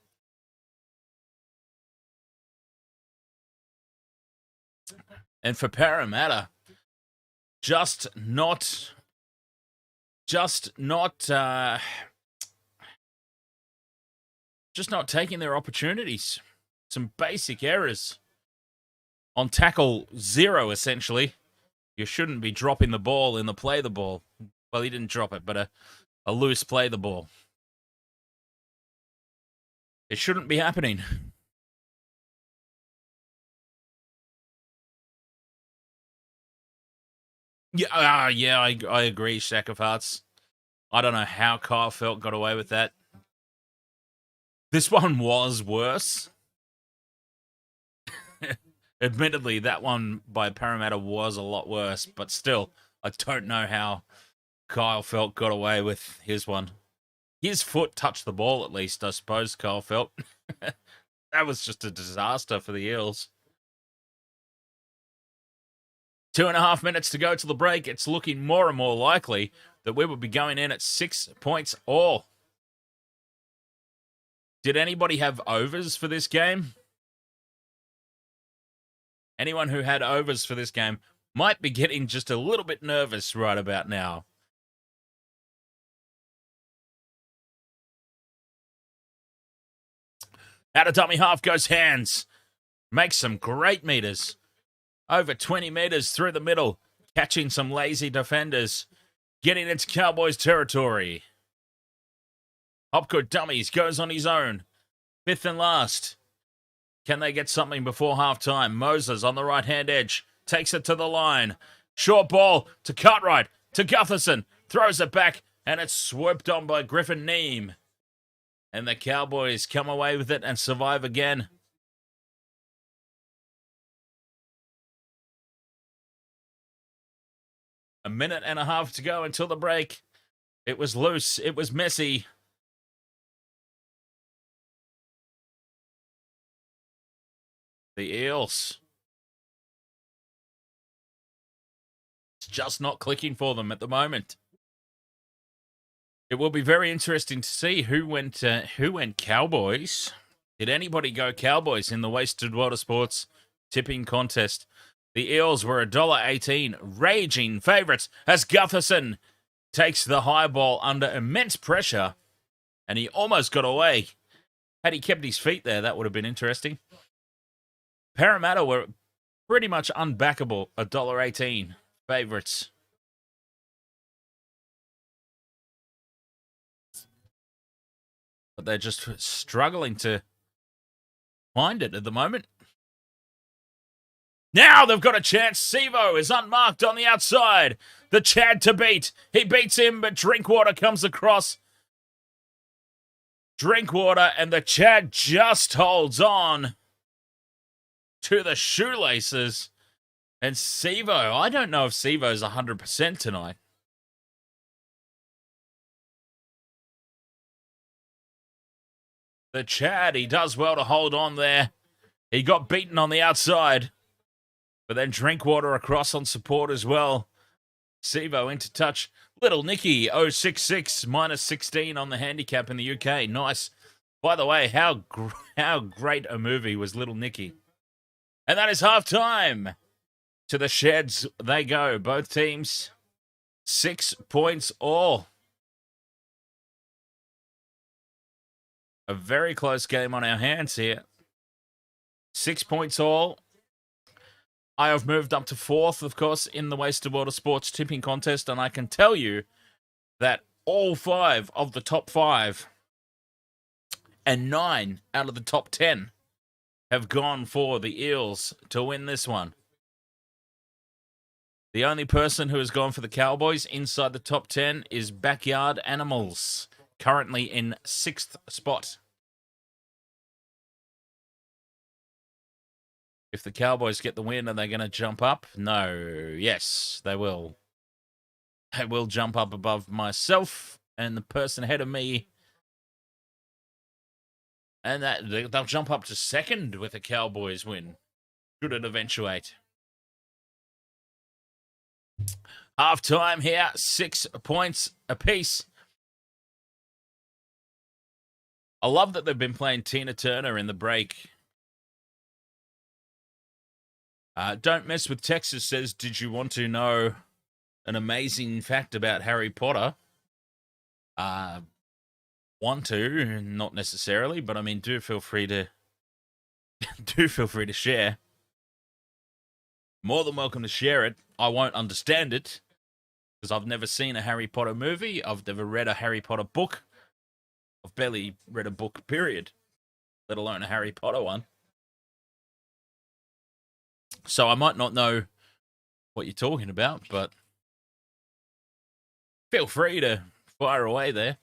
And for Parramatta, just not taking their opportunities. Some basic errors on tackle 0, essentially. You shouldn't be dropping the ball in the play the ball. Well, he didn't drop it, but a loose play the ball. It shouldn't be happening. Yeah, I agree, Shack of Hearts. I don't know how Kyle Felt got away with that. This one was worse. Admittedly, that one by Parramatta was a lot worse, but still, I don't know how Kyle Felt got away with his one. His foot touched the ball, at least, I suppose, Kyle Felt. That was just a disaster for the Eels. 2.5 minutes to go to the break. It's looking more and more likely that we will be going in at 6 points all. Did anybody have overs for this game? Anyone who had overs for this game might be getting just a little bit nervous right about now. Out of dummy half goes Hands. Makes some great meters. Over 20 meters through the middle. Catching some lazy defenders. Getting into Cowboys territory. Hopgood dummies goes on his own. Fifth and last. Can they get something before halftime? Moses on the right-hand edge. Takes it to the line. Short ball to Cartwright. To Gutherson. Throws it back. And it's swooped on by Griffin Neame. And the Cowboys come away with it and survive again. A minute and a half to go until the break. It was loose. It was messy. The Eels. It's just not clicking for them at the moment. It will be very interesting to see who went Cowboys. Did anybody go Cowboys in the Wasted Water Sports tipping contest? The Eels were $1.18 raging favourites as Gutherson takes the high ball under immense pressure, and he almost got away. Had he kept his feet there, that would have been interesting. Parramatta were pretty much unbackable, $1.18 favourites. But they're just struggling to find it at the moment. Now they've got a chance. Sevo is unmarked on the outside. The Chad to beat. He beats him, but Drinkwater comes across. Drinkwater and the Chad just holds on to the shoelaces. And Sevo, I don't know if Sevo's 100% tonight. The Chad, he does well to hold on there. He got beaten on the outside. But then Drinkwater across on support as well. Sevo into touch. Little Nicky, 066, minus 16 on the handicap in the UK. Nice. By the way, how great a movie was Little Nicky. And that is halftime. To the sheds they go. Both teams, 6 points all. A very close game on our hands here. 6 points all. I have moved up to 4th, of course, in the Wasted Water Sports tipping contest, and I can tell you that all 5 of the top 5 and 9 out of the top 10 have gone for the Eels to win this one. The only person who has gone for the Cowboys inside the top 10 is Backyard Animals, currently in 6th spot. If the Cowboys get the win, are they going to jump up? No. Yes, they will. They will jump up above myself and the person ahead of me. And they'll jump up to 2nd with a Cowboys win. Should it eventuate. Half-time here, 6 points apiece. I love that they've been playing Tina Turner in the break. Don't Mess with Texas says, did you want to know an amazing fact about Harry Potter? Want to, not necessarily, but I mean, do feel free to share. more than welcome to share it. I won't understand it because I've never seen a Harry Potter movie. I've never read a Harry Potter book. I've barely read a book, period, let alone a Harry Potter one. So I might not know what you're talking about, but feel free to fire away there.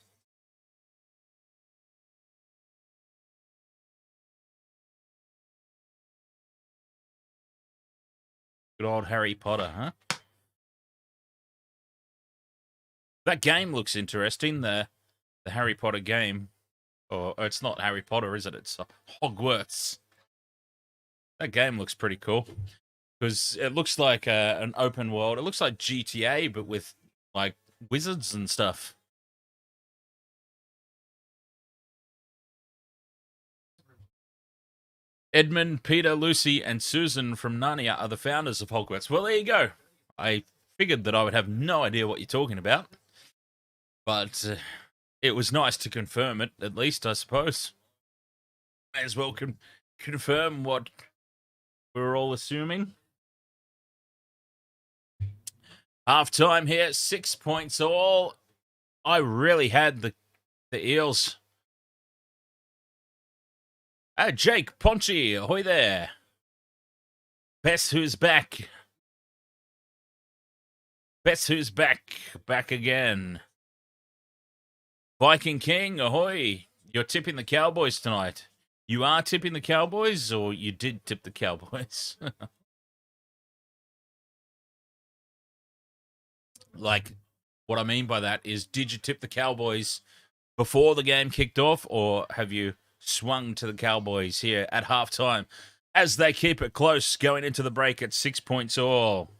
Good old Harry Potter, huh? That game looks interesting, the Harry Potter game. Or it's not Harry Potter, is it? It's Hogwarts. That game looks pretty cool. Because it looks like an open world. It looks like GTA, but with, like, wizards and stuff. Edmund, Peter, Lucy, and Susan from Narnia are the founders of Hogwarts. Well, there you go. I figured that I would have no idea what you're talking about. But it was nice to confirm it, at least, I suppose. May as well confirm what we were all assuming. Half-time here, 6 points all. I really had the Eels. Jake Ponchi, ahoy there. Best who's back. Best who's back. Back again. Viking King, ahoy. You're tipping the Cowboys tonight. You are tipping the Cowboys, or you did tip the Cowboys? Like, what I mean by that is, did you tip the Cowboys before the game kicked off, or have you swung to the Cowboys here at halftime as they keep it close going into the break at 6 points all?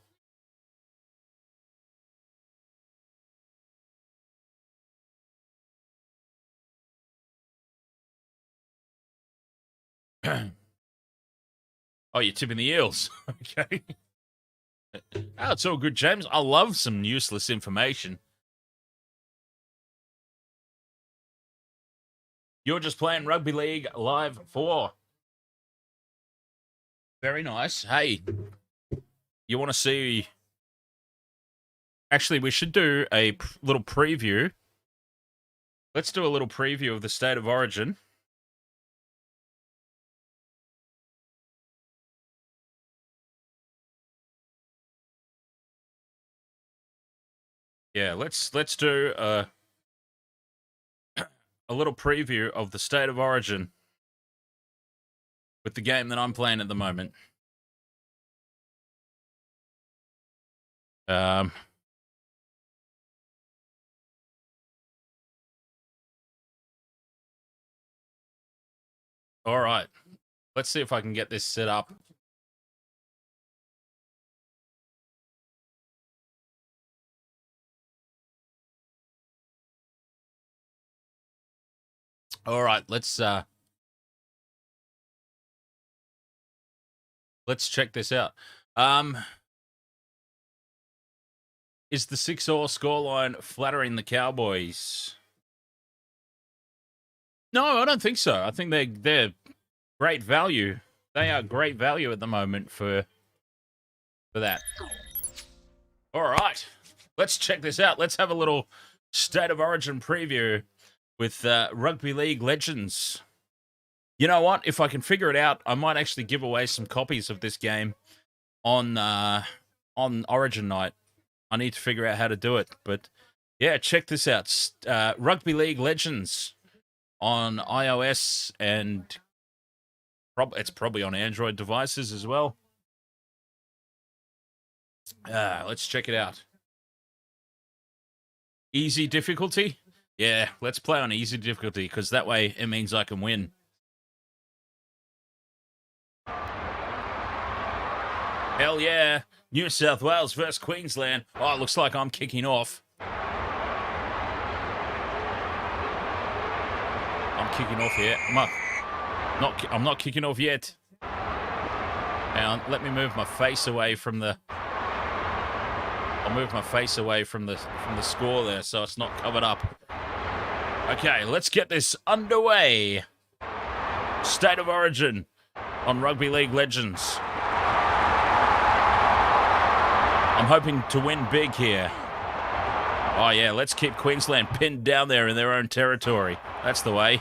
Oh, you're tipping the Eels. Okay. Oh, it's all good, James. I love some useless information. You're just playing Rugby League Live 4. Very nice. Hey, you want to see... Actually, we should do a little preview. Let's do a little preview of the State of Origin. Yeah, let's do a little preview of the State of Origin with the game that I'm playing at the moment. All right. Let's see if I can get this set up. All right, let's check this out. Is the 6-all scoreline flattering the Cowboys? No, I don't think so. I think they're great value. They are great value at the moment for that. All right, let's check this out. Let's have a little State of Origin preview with Rugby League Legends. You know what? If I can figure it out, I might actually give away some copies of this game on Origin night. I need to figure out how to do it. But, yeah, check this out. Rugby League Legends on iOS, and it's probably on Android devices as well. Let's check it out. Easy difficulty? Yeah, let's play on easy difficulty, because that way it means I can win. Hell yeah. New South Wales versus Queensland. Oh, it looks like I'm kicking off. I'm kicking off here. I'm not kicking off yet. Hang on, let me move my face away from the... I'll move my face away from the score there so it's not covered up. Okay, let's get this underway. State of Origin on Rugby League Legends. I'm hoping to win big here. Oh, yeah, let's keep Queensland pinned down there in their own territory. That's the way.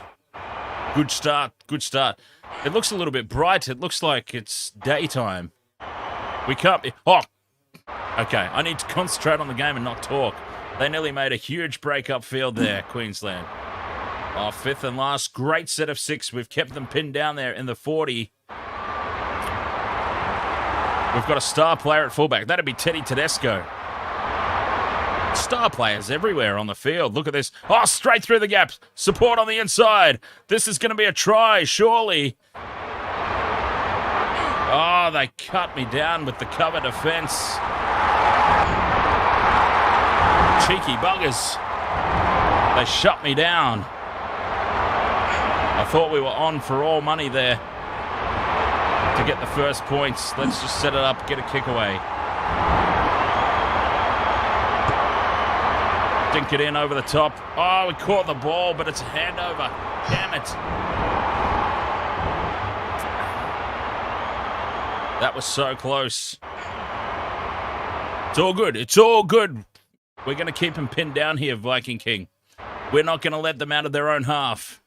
Good start, good start. It looks a little bit bright. It looks like it's daytime. We can't be... Oh, okay. I need to concentrate on the game and not talk. They nearly made a huge break upfield there, Queensland. Oh, fifth and last. Great set of 6. We've kept them pinned down there in the 40. We've got a star player at fullback. That'd be Teddy Tedesco. Star players everywhere on the field. Look at this. Oh, straight through the gaps. Support on the inside. This is going to be a try, surely. Oh, they cut me down with the cover defence. Cheeky buggers. They shut me down. I thought we were on for all money there to get the first points. Let's just set it up, get a kick away. Dink it in over the top. Oh, we caught the ball, but it's a handover. Damn it. That was so close. It's all good. It's all good. We're going to keep them pinned down here, Viking King. We're not going to let them out of their own half.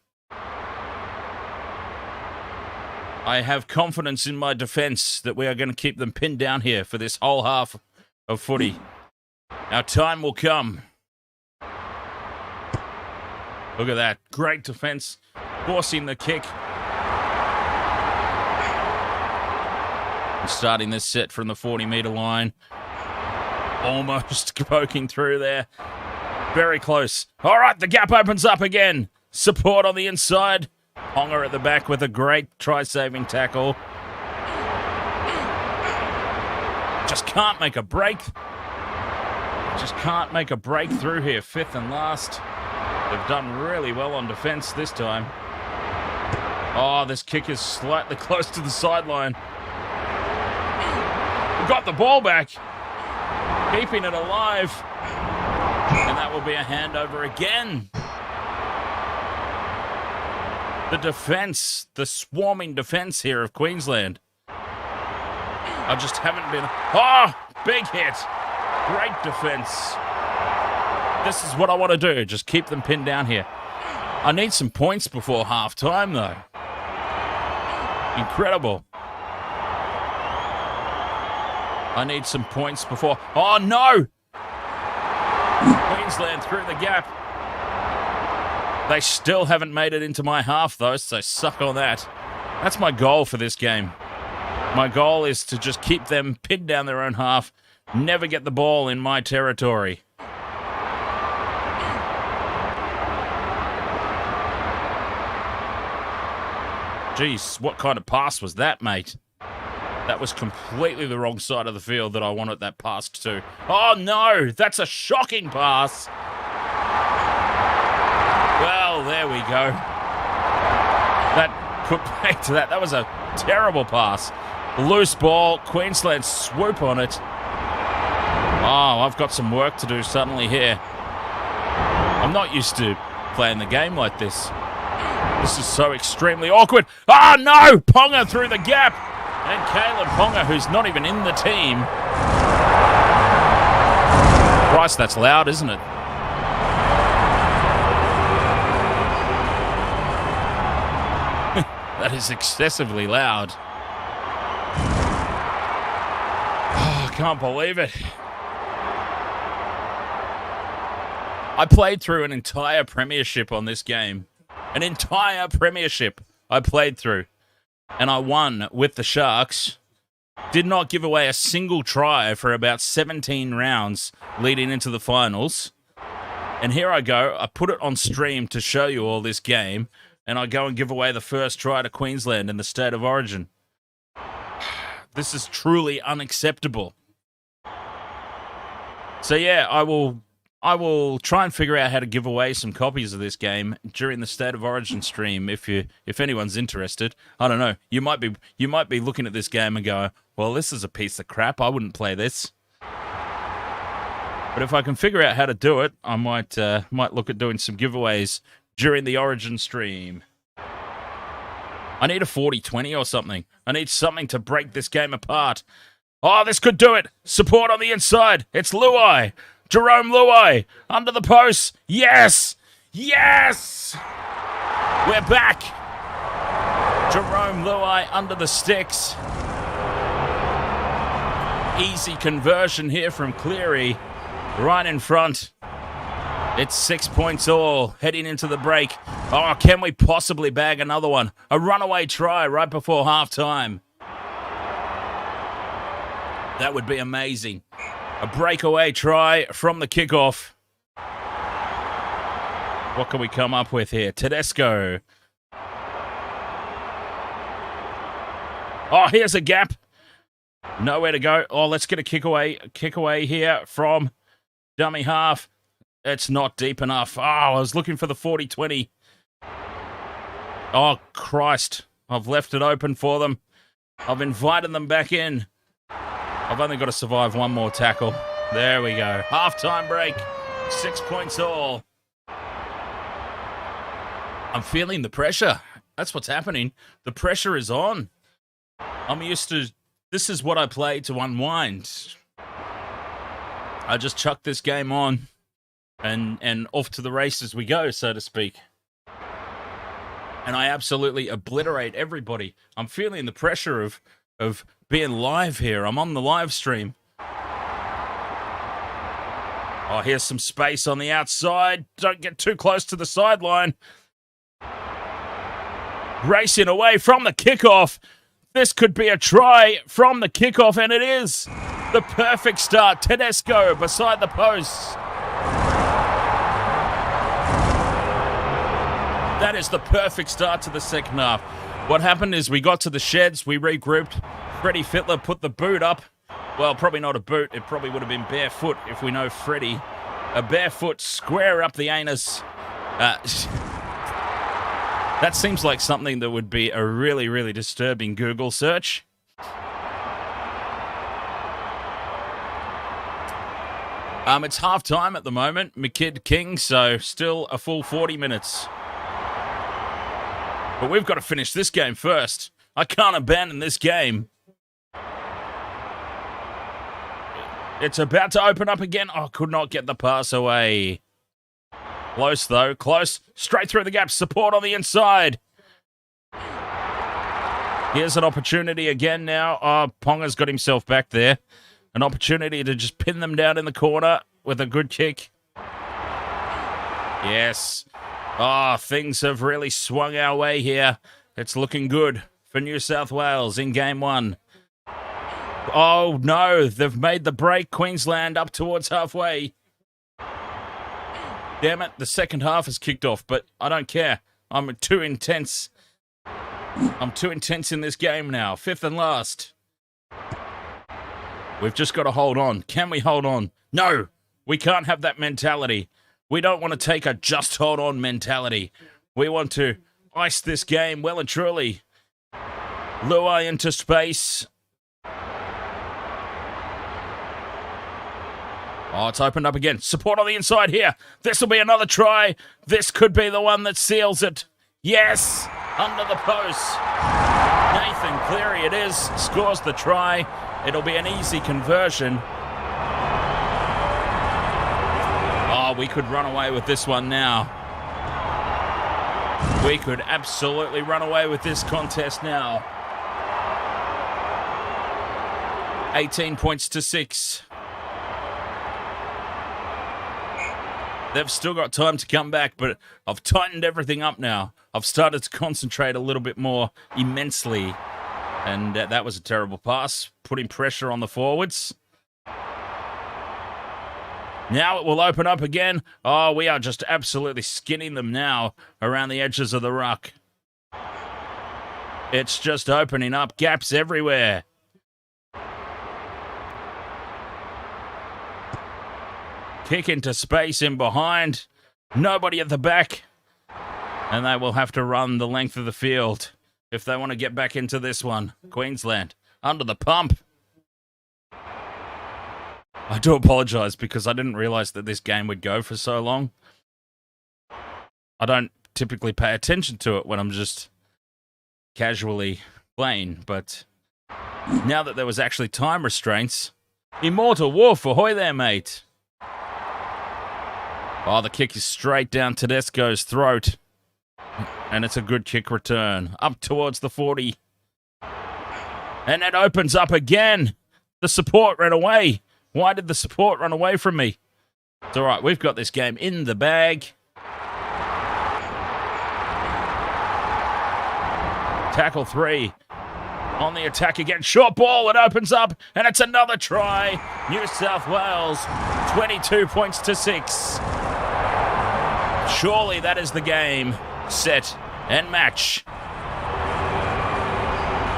I have confidence in my defence that we are going to keep them pinned down here for this whole half of footy. Our time will come. Look at that. Great defence. Forcing the kick. Starting this set from the 40-metre line. Almost poking through there. Very close. All right, the gap opens up again. Support on the inside. Ponga at the back with a great try-saving tackle. Just can't make a break. Just can't make a breakthrough here. Fifth and last. They've done really well on defence this time. Oh, this kick is slightly close to the sideline. We've got the ball back. Keeping it alive. And that will be a handover again. The defence, the swarming defence here of Queensland. I just haven't been... Oh, big hit. Great defence. This is what I want to do. Just keep them pinned down here. I need some points before half-time, though. Incredible. I need some points before... Oh, no! Queensland through the gap. They still haven't made it into my half, though, so suck on that. That's my goal for this game. My goal is to just keep them pinned down their own half, never get the ball in my territory. Jeez, what kind of pass was that, mate? That was completely the wrong side of the field that I wanted that pass to. Oh, no! That's a shocking pass! Well, there we go. That put back to that. That was a terrible pass. Loose ball. Queensland swoop on it. Oh, I've got some work to do suddenly here. I'm not used to playing the game like this. This is so extremely awkward. Oh, no! Ponga through the gap. And Caleb Ponga, who's not even in the team. Christ, that's loud, isn't it? That is excessively loud. Oh, I can't believe it. I played through an entire premiership on this game. An entire premiership I played through. And I won with the Sharks. Did not give away a single try for about 17 rounds leading into the finals. And here I go. I put it on stream to show you all this game. And I go and give away the first try to Queensland in the State of Origin. This is truly unacceptable. So yeah, I will try and figure out how to give away some copies of this game during the State of Origin stream if anyone's interested. I don't know. You might be looking at this game and go, "Well, this is a piece of crap. I wouldn't play this." But if I can figure out how to do it, I might look at doing some giveaways during the Origin stream. I need a 40-20 or something. I need something to break this game apart. Oh, this could do it. Support on the inside. It's Luai. Jerome Luai under the post. Yes! Yes! We're back. Jerome Luai under the sticks. Easy conversion here from Cleary. Right in front. It's 6 points all heading into the break. Oh, can we possibly bag another one? A runaway try right before halftime. That would be amazing. A breakaway try from the kickoff. What can we come up with here? Tedesco. Oh, here's a gap. Nowhere to go. Oh, let's get a kick away here from dummy half. It's not deep enough. Oh, I was looking for the 40-20. Oh, Christ. I've left it open for them. I've invited them back in. I've only got to survive one more tackle. There we go. Halftime break. 6 points all. I'm feeling the pressure. That's what's happening. The pressure is on. I'm used to... This is what I play to unwind. I just chuck this game on and off to the races we go, so to speak. And I absolutely obliterate everybody. I'm feeling the pressure of being live here. I'm on the live stream. Oh, here's some space on the outside. Don't get too close to the sideline. Racing away from the kickoff. This could be a try from the kickoff, and it is. The perfect start. Tedesco beside the post. That is the perfect start to the second half. What happened is we got to the sheds, we regrouped. Freddie Fittler put the boot up. Well, probably not a boot. It probably would have been barefoot if we know Freddie. A barefoot square up the anus. That seems like something that would be a really, really disturbing Google search. It's half-time at the moment. McKidd King, so still a full 40 minutes. But we've got to finish this game first. I can't abandon this game. It's about to open up again. Oh, could not get the pass away. Close, though. Close. Straight through the gap. Support on the inside. Here's an opportunity again now. Oh, Ponga's got himself back there. An opportunity to just pin them down in the corner with a good kick. Yes. Oh, things have really swung our way here. It's looking good for New South Wales in game one. Oh, no. They've made the break. Queensland up towards halfway. Damn it, the second half has kicked off, but I don't care. I'm too intense. I'm too intense in this game now. Fifth and last. We've just got to hold on. Can we hold on? No, we can't have that mentality. We don't want to take a just hold on mentality. We want to ice this game well and truly. Luai into space. Oh, it's opened up again. Support on the inside here. This will be another try. This could be the one that seals it. Yes! Under the post. Nathan Cleary it is. Scores the try. It'll be an easy conversion. Oh, we could run away with this one now. We could absolutely run away with this contest now. 18 points to 6. They've still got time to come back, but I've tightened everything up now. I've started to concentrate a little bit more immensely. And that was a terrible pass, putting pressure on the forwards. Now it will open up again. Oh, we are just absolutely skinning them now around the edges of the ruck. It's just opening up, gaps everywhere. Kick into space in behind. Nobody at the back. And they will have to run the length of the field if they want to get back into this one. Queensland under the pump. I do apologise because I didn't realise that this game would go for so long. I don't typically pay attention to it when I'm just casually playing, but Now that there was actually time restraints. Immortal Wolf, ahoy there, mate. Oh, the kick is straight down Tedesco's throat. And it's a good kick return. Up towards the 40. And it opens up again. The support ran away. Why did the support run away from me? It's all right. We've got this game in the bag. Tackle 3. On the attack again. Short ball. It opens up. And it's another try. New South Wales. 22 points to 6. Surely that is the game. Set and match.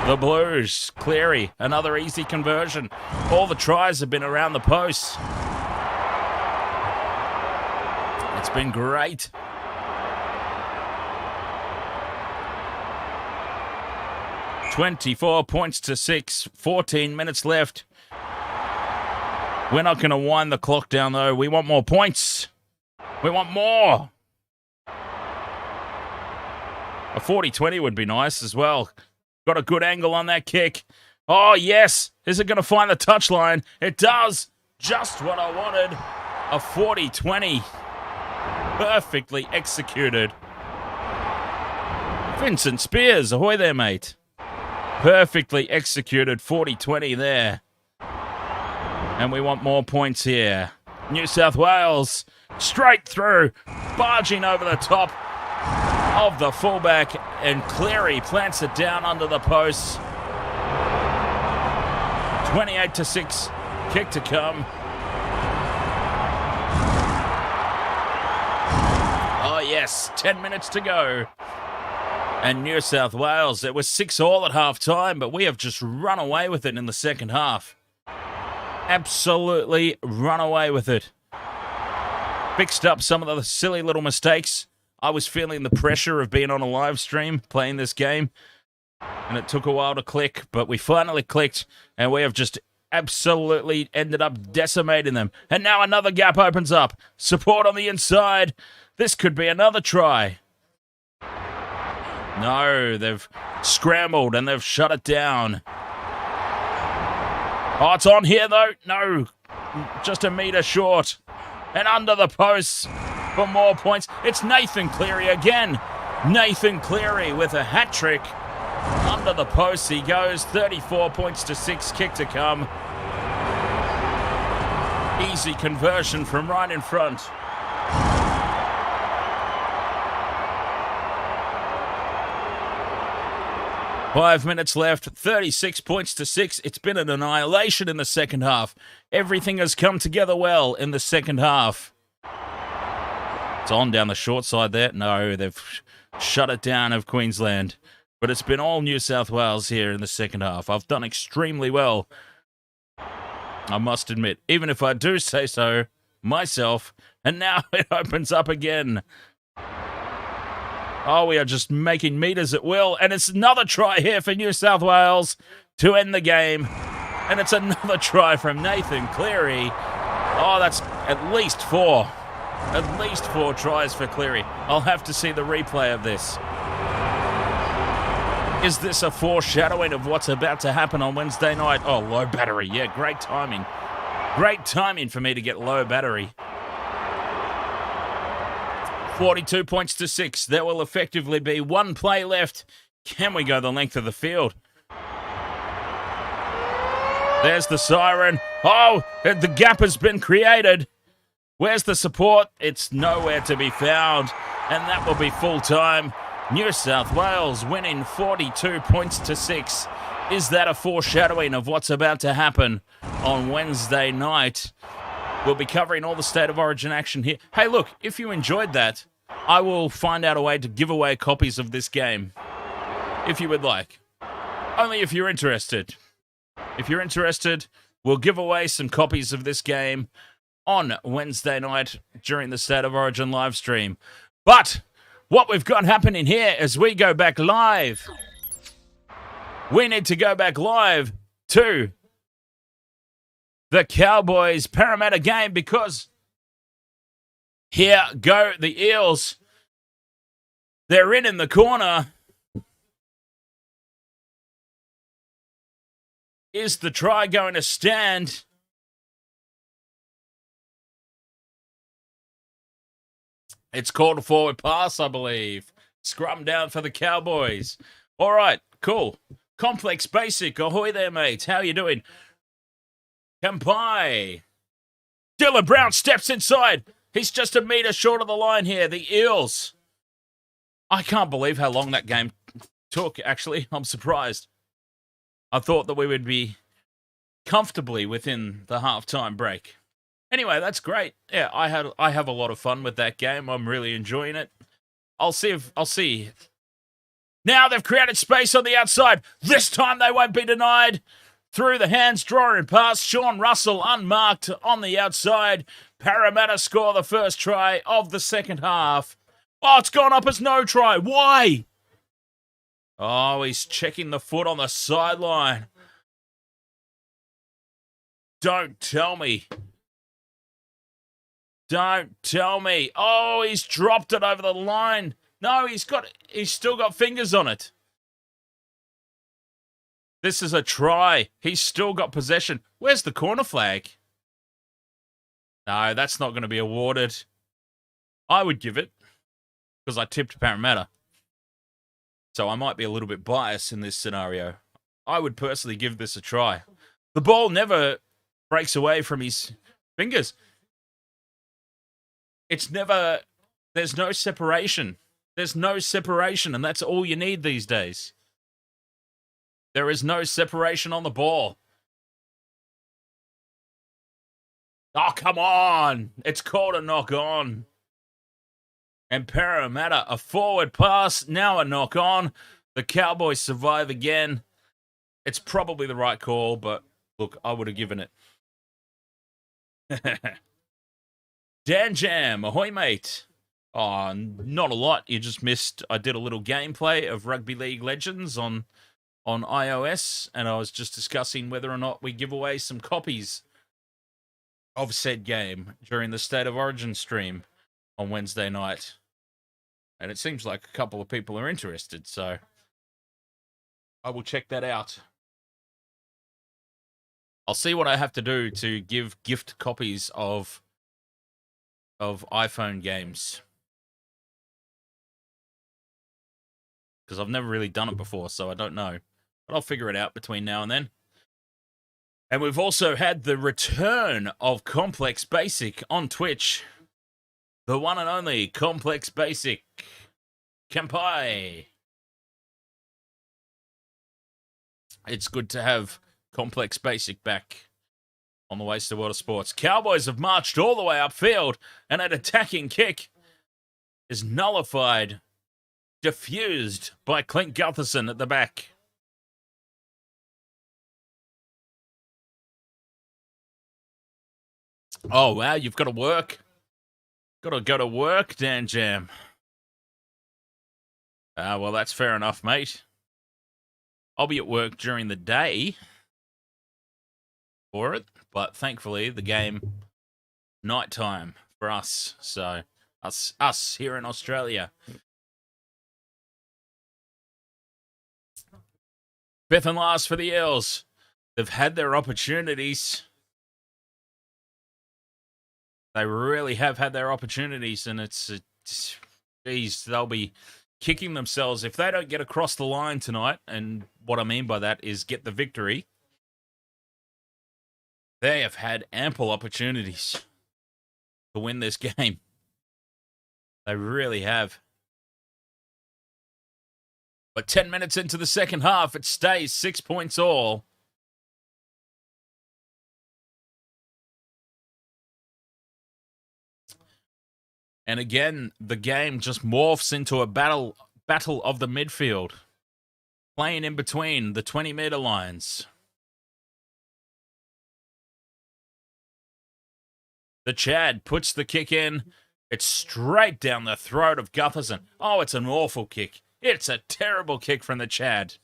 The Blues, Cleary, another easy conversion. All the tries have been around the posts. It's been great. $24 points to 6, 14 minutes left. We're not going to wind the clock down, though. We want more points. We want more. A 40-20 would be nice as well. Got a good angle on that kick. Oh, yes. Is it going to find the touchline? It does. Just what I wanted. A 40-20. Perfectly executed. Vincent Spears, ahoy there, mate. Perfectly executed 40-20 there. And we want more points here. New South Wales, straight through, barging over the top of the fullback, and Cleary plants it down under the posts. 28-6, kick to come. Oh yes, 10 minutes to go. And New South Wales, it was 6-all at half time, but we have just run away with it in the second half. Absolutely run away with it. Fixed up some of the silly little mistakes. I was feeling the pressure of being on a live stream playing this game, and it took a while to click, but we finally clicked, and we have just absolutely ended up decimating them. And now another gap opens up. Support on the inside. This could be another try. No, they've scrambled and they've shut it down. Oh, it's on here though. No, just a metre short. And under the posts for more points. It's Nathan Cleary again. Nathan Cleary with a hat trick. Under the posts he goes. 34 points to 6. Kick to come. Easy conversion from right in front. Five minutes left, 36 points to 6. It's been an annihilation in the second half. Everything has come together well in the second half. It's on down the short side there. No, they've shut it down of Queensland. But it's been all New South Wales here in the second half. I've done extremely well, I must admit, even if I do say so myself. And now it opens up again. Oh, we are just making meters at will. And it's another try here for New South Wales to end the game. And it's another try from Nathan Cleary. Oh, that's at least 4. At least 4 tries for Cleary. I'll have to see the replay of this. Is this a foreshadowing of what's about to happen on Wednesday night? Oh, low battery. Yeah, great timing. Great timing for me to get low battery. 42 points to 6. There will effectively be 1 play left. Can we go the length of the field? There's the siren. Oh, the gap has been created. Where's the support? It's nowhere to be found. And that will be full time. New South Wales winning 42 points to 6. Is that a foreshadowing of what's about to happen on Wednesday night? We'll be covering all the State of Origin action here. Hey, look, if you enjoyed that, I will find out a way to give away copies of this game, if you would like. Only if you're interested. If you're interested, we'll give away some copies of this game on Wednesday night during the State of Origin live stream. But what we've got happening here is we go back live. We need to go back live to the Cowboys Parramatta game, because here go the Eels. They're in the corner. Is the try going to stand? It's called a forward pass, I believe. Scrum down for the Cowboys. All right, cool. Complex Basic. Ahoy there, mate. How you doing? Kampai. Dylan Brown steps inside. He's just a metre short of the line here. The Eels. I can't believe how long that game took, actually. I'm surprised. I thought that we would be comfortably within the halftime break. Anyway, that's great. Yeah, I have a lot of fun with that game. I'm really enjoying it. I'll see. Now they've created space on the outside. This time they won't be denied. Through the hands, drawing pass. Sean Russell unmarked on the outside. Parramatta score the first try of the second half. Oh, it's gone up as no try. Why? Oh, he's checking the foot on the sideline. Don't tell me. Don't tell me. Oh, he's dropped it over the line. No, he's still got fingers on it. This is a try. He's still got possession. Where's the corner flag? No, that's not going to be awarded. I would give it because I tipped Parramatta. So I might be a little bit biased in this scenario. I would personally give this a try. The ball never breaks away from his fingers. There's no separation. There's no separation, and that's all you need these days. There is no separation on the ball. Oh, come on. It's called a knock on. And Parramatta, a forward pass, now a knock on. The Cowboys survive again. It's probably the right call, but look, I would have given it. Dan Jam, ahoy, mate. Oh, not a lot. You just missed. I did a little gameplay of Rugby League Legends on iOS, and I was just discussing whether or not we give away some copies of said game during the State of Origin stream on Wednesday night. And it seems like a couple of people are interested, so I will check that out. I'll see what I have to do to give gift copies of iPhone games. Because I've never really done it before, so I don't know. But I'll figure it out between now and then. And we've also had the return of Complex Basic on Twitch. The one and only Complex Basic. Kampai. It's good to have Complex Basic back on the Waste of Water Sports. Cowboys have marched all the way upfield, and an attacking kick is nullified, diffused by Clint Gutherson at the back. Oh, wow, you've got to work. Got to go to work, Dan Jam. Well, that's fair enough, mate. I'll be at work during the day for it, but thankfully the game nighttime for us. So us here in Australia. Fifth and last for the Eels. They've had their opportunities. They really have had their opportunities, and geez, they'll be kicking themselves if they don't get across the line tonight. And what I mean by that is get the victory. They have had ample opportunities to win this game. They really have. But 10 minutes into the second half, it stays 6 points all. And again, the game just morphs into a battle of the midfield. Playing in between the 20-meter lines. The Chad puts the kick in. It's straight down the throat of Gutherson. Oh, it's an awful kick. It's a terrible kick from the Chad.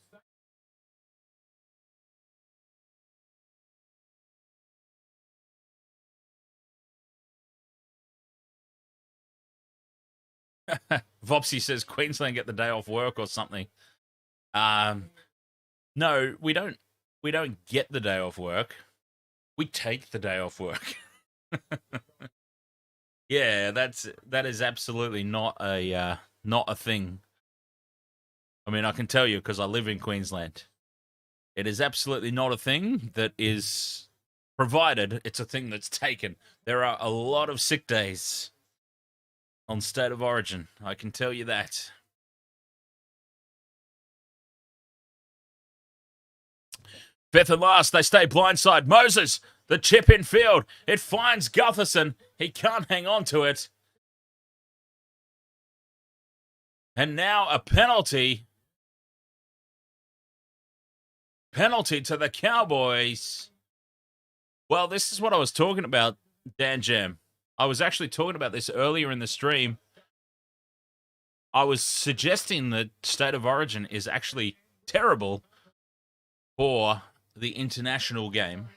Vopsy says Queensland get the day off work or something. No, we don't. We don't get the day off work. We take the day off work. Yeah, that is absolutely not a thing. I mean, I can tell you because I live in Queensland. It is absolutely not a thing that is provided. It's a thing that's taken. There are a lot of sick days on State of Origin. I can tell you that. Fifth and last, they stay blindside. Moses, the chip in field. It finds Gutherson. He can't hang on to it. And now a penalty. Penalty to the Cowboys. Well, this is what I was talking about, Dan Jam. I was actually talking about this earlier in the stream. I was suggesting that State of Origin is actually terrible for the international game.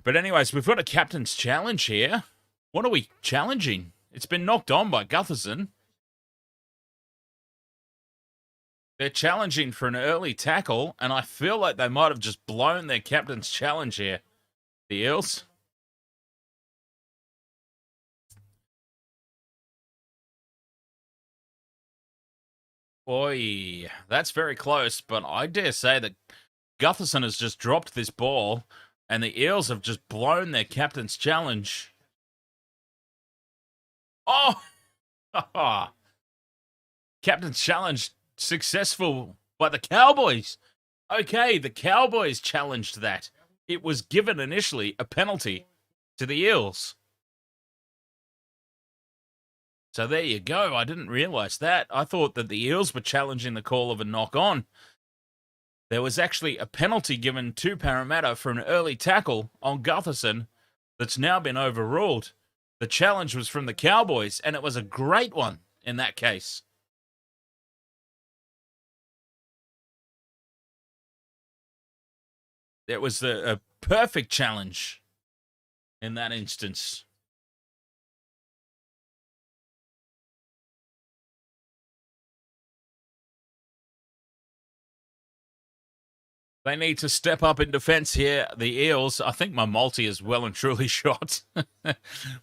But anyways, we've got a captain's challenge here. What are we challenging? It's been knocked on by Gutherson. They're challenging for an early tackle, and I feel like they might have just blown their captain's challenge here. The Eels. Boy, that's very close, but I dare say that Gutherson has just dropped this ball, and the Eels have just blown their captain's challenge. Oh! Captain's challenge successful by the Cowboys. Okay, the Cowboys challenged that. It was given initially a penalty to the Eels. So there you go. I didn't realise that. I thought that the Eels were challenging the call of a knock-on. There was actually a penalty given to Parramatta for an early tackle on Gutherson that's now been overruled. The challenge was from the Cowboys, and it was a great one in that case. It was a perfect challenge in that instance. They need to step up in defence here, the Eels. I think my multi is well and truly shot.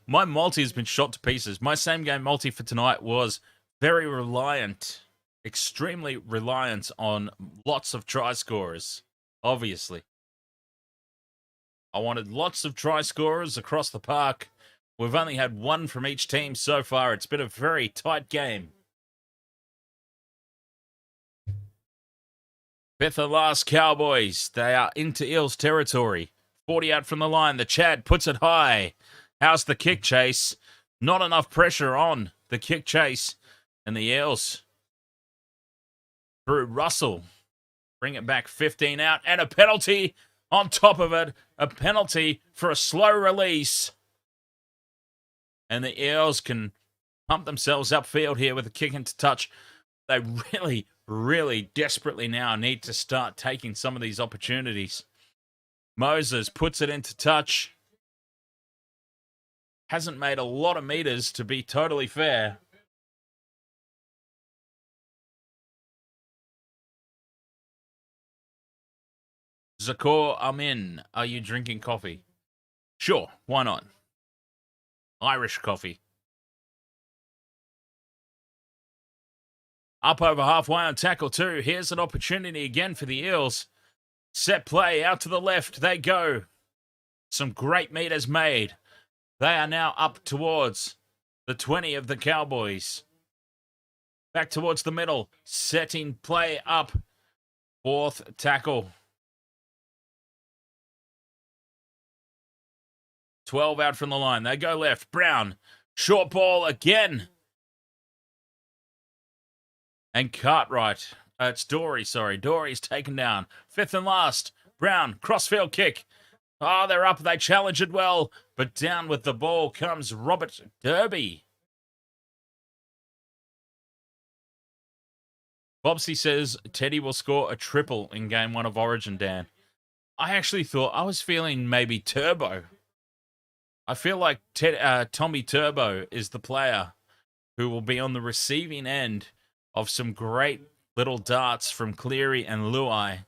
My multi has been shot to pieces. My same-game multi for tonight was very reliant, extremely reliant on lots of try scorers, obviously. I wanted lots of try scorers across the park. We've only had one from each team so far. It's been a very tight game. Fifth and last, Cowboys. They are into Eels territory. 40 out from the line. The Chad puts it high. How's the kick chase? Not enough pressure on the kick chase. And the Eels, through Russell, bring it back 15 out. And a penalty on top of it. A penalty for a slow release. And the Eels can pump themselves upfield here with a kick into touch. They really desperately now need to start taking some of these opportunities. Moses puts it into touch. Hasn't made a lot of meters, to be totally fair. Zakor Amin, are you drinking coffee? Sure, why not? Irish coffee. Up over halfway on tackle 2. Here's an opportunity again for the Eels. Set play out to the left. They go. Some great meters made. They are now up towards the 20 of the Cowboys. Back towards the middle. Setting play up. Fourth tackle. 12 out from the line. They go left. Brown. Short ball again. And Cartwright. It's Doorey, sorry. Doorey's taken down. Fifth and last. Brown. Crossfield kick. Oh, they're up. They challenge it well. But down with the ball comes Robert Derby. Bobsy says Teddy will score a triple in game 1 of Origin, Dan. I actually thought, I was feeling maybe Turbo. I feel like Tommy Turbo is the player who will be on the receiving end of some great little darts from Cleary and Luai.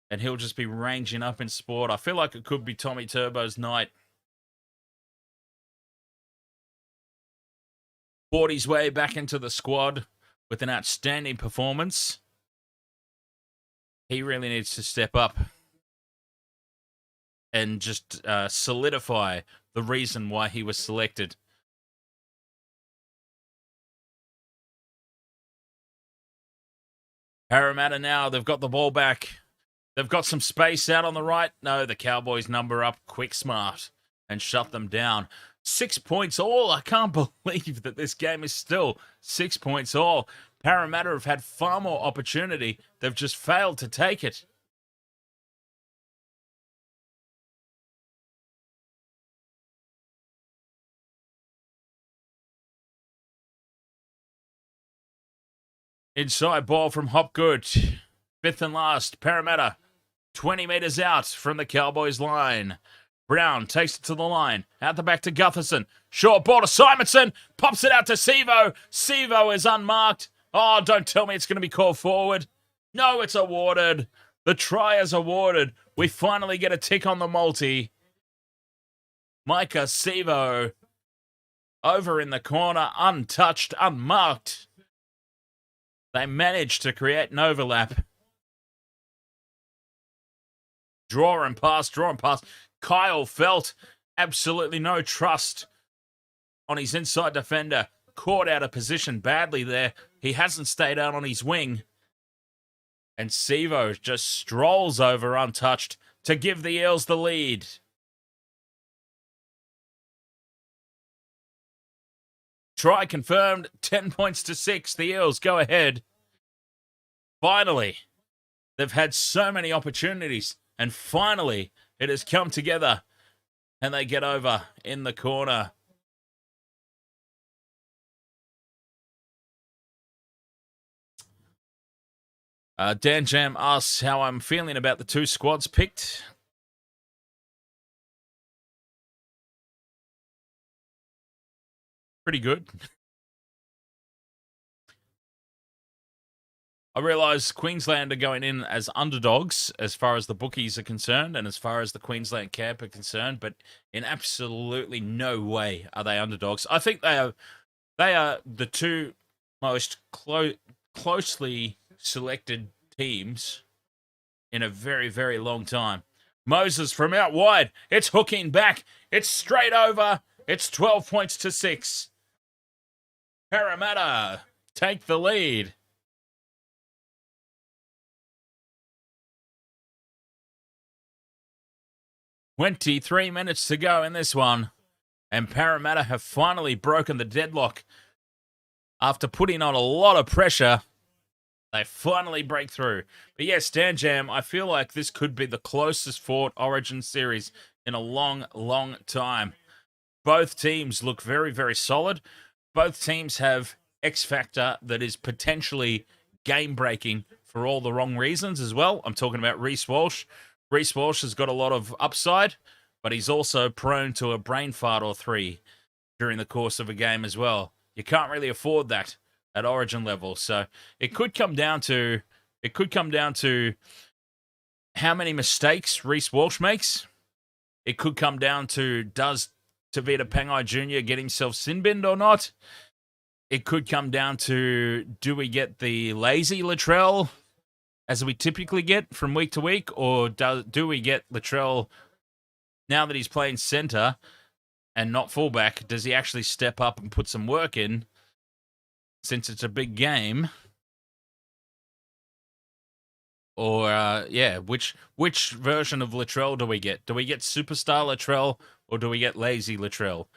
And he'll just be ranging up in sport. I feel like it could be Tommy Turbo's night. Fought his way back into the squad with an outstanding performance. He really needs to step up and just solidify the reason why he was selected. Parramatta now, they've got the ball back. They've got some space out on the right. No, the Cowboys number up quick smart and shut them down. 6 points all. I can't believe that this game is still 6 points all. Parramatta have had far more opportunity. They've just failed to take it. Inside ball from Hopgood. Fifth and last, Parramatta. 20 metres out from the Cowboys line. Brown takes it to the line. Out the back to Gutherson. Short ball to Simonson. Pops it out to Sevo. Sevo is unmarked. Oh, don't tell me it's going to be called forward. No, it's awarded. The try is awarded. We finally get a tick on the multi. Micah Sevo over in the corner, untouched, unmarked. They managed to create an overlap. Draw and pass. Kyle Felt, absolutely no trust on his inside defender. Caught out of position badly there. He hasn't stayed out on his wing. And Sevo just strolls over untouched to give the Eels the lead. Try confirmed, 10 points to 6. The Eels go ahead. Finally, they've had so many opportunities, and finally it has come together, and they get over in the corner. Dan Jam asks how I'm feeling about the two squads picked. Pretty good. I realise Queensland are going in as underdogs as far as the bookies are concerned and as far as the Queensland camp are concerned, but in absolutely no way are they underdogs. I think they are the two most closely selected teams in a very, very long time. Moses from out wide. It's hooking back. It's straight over. It's 12 points to 6. Parramatta take the lead. "23 minutes to go in this one, and Parramatta have finally broken the deadlock. After putting on a lot of pressure, they finally break through. But yes, Dan Jam, I feel like this could be the closest fought Origin series in a long, long time. Both teams look very, very solid. Both teams have X factor that is potentially game-breaking for all the wrong reasons as well. I'm talking about Reece Walsh. Reece Walsh has got a lot of upside, but he's also prone to a brain fart or three during the course of a game as well. You can't really afford that at Origin level. So it could come down to how many mistakes Reece Walsh makes. It could come down to, does Tavita Pangai Jr. get himself sin-binned or not? It could come down to, do we get the lazy Latrell as we typically get from week to week, or do we get Latrell, now that he's playing centre and not fullback, does he actually step up and put some work in since it's a big game? Or, which version of Latrell do we get? Do we get superstar Latrell, or do we get lazy Latrell?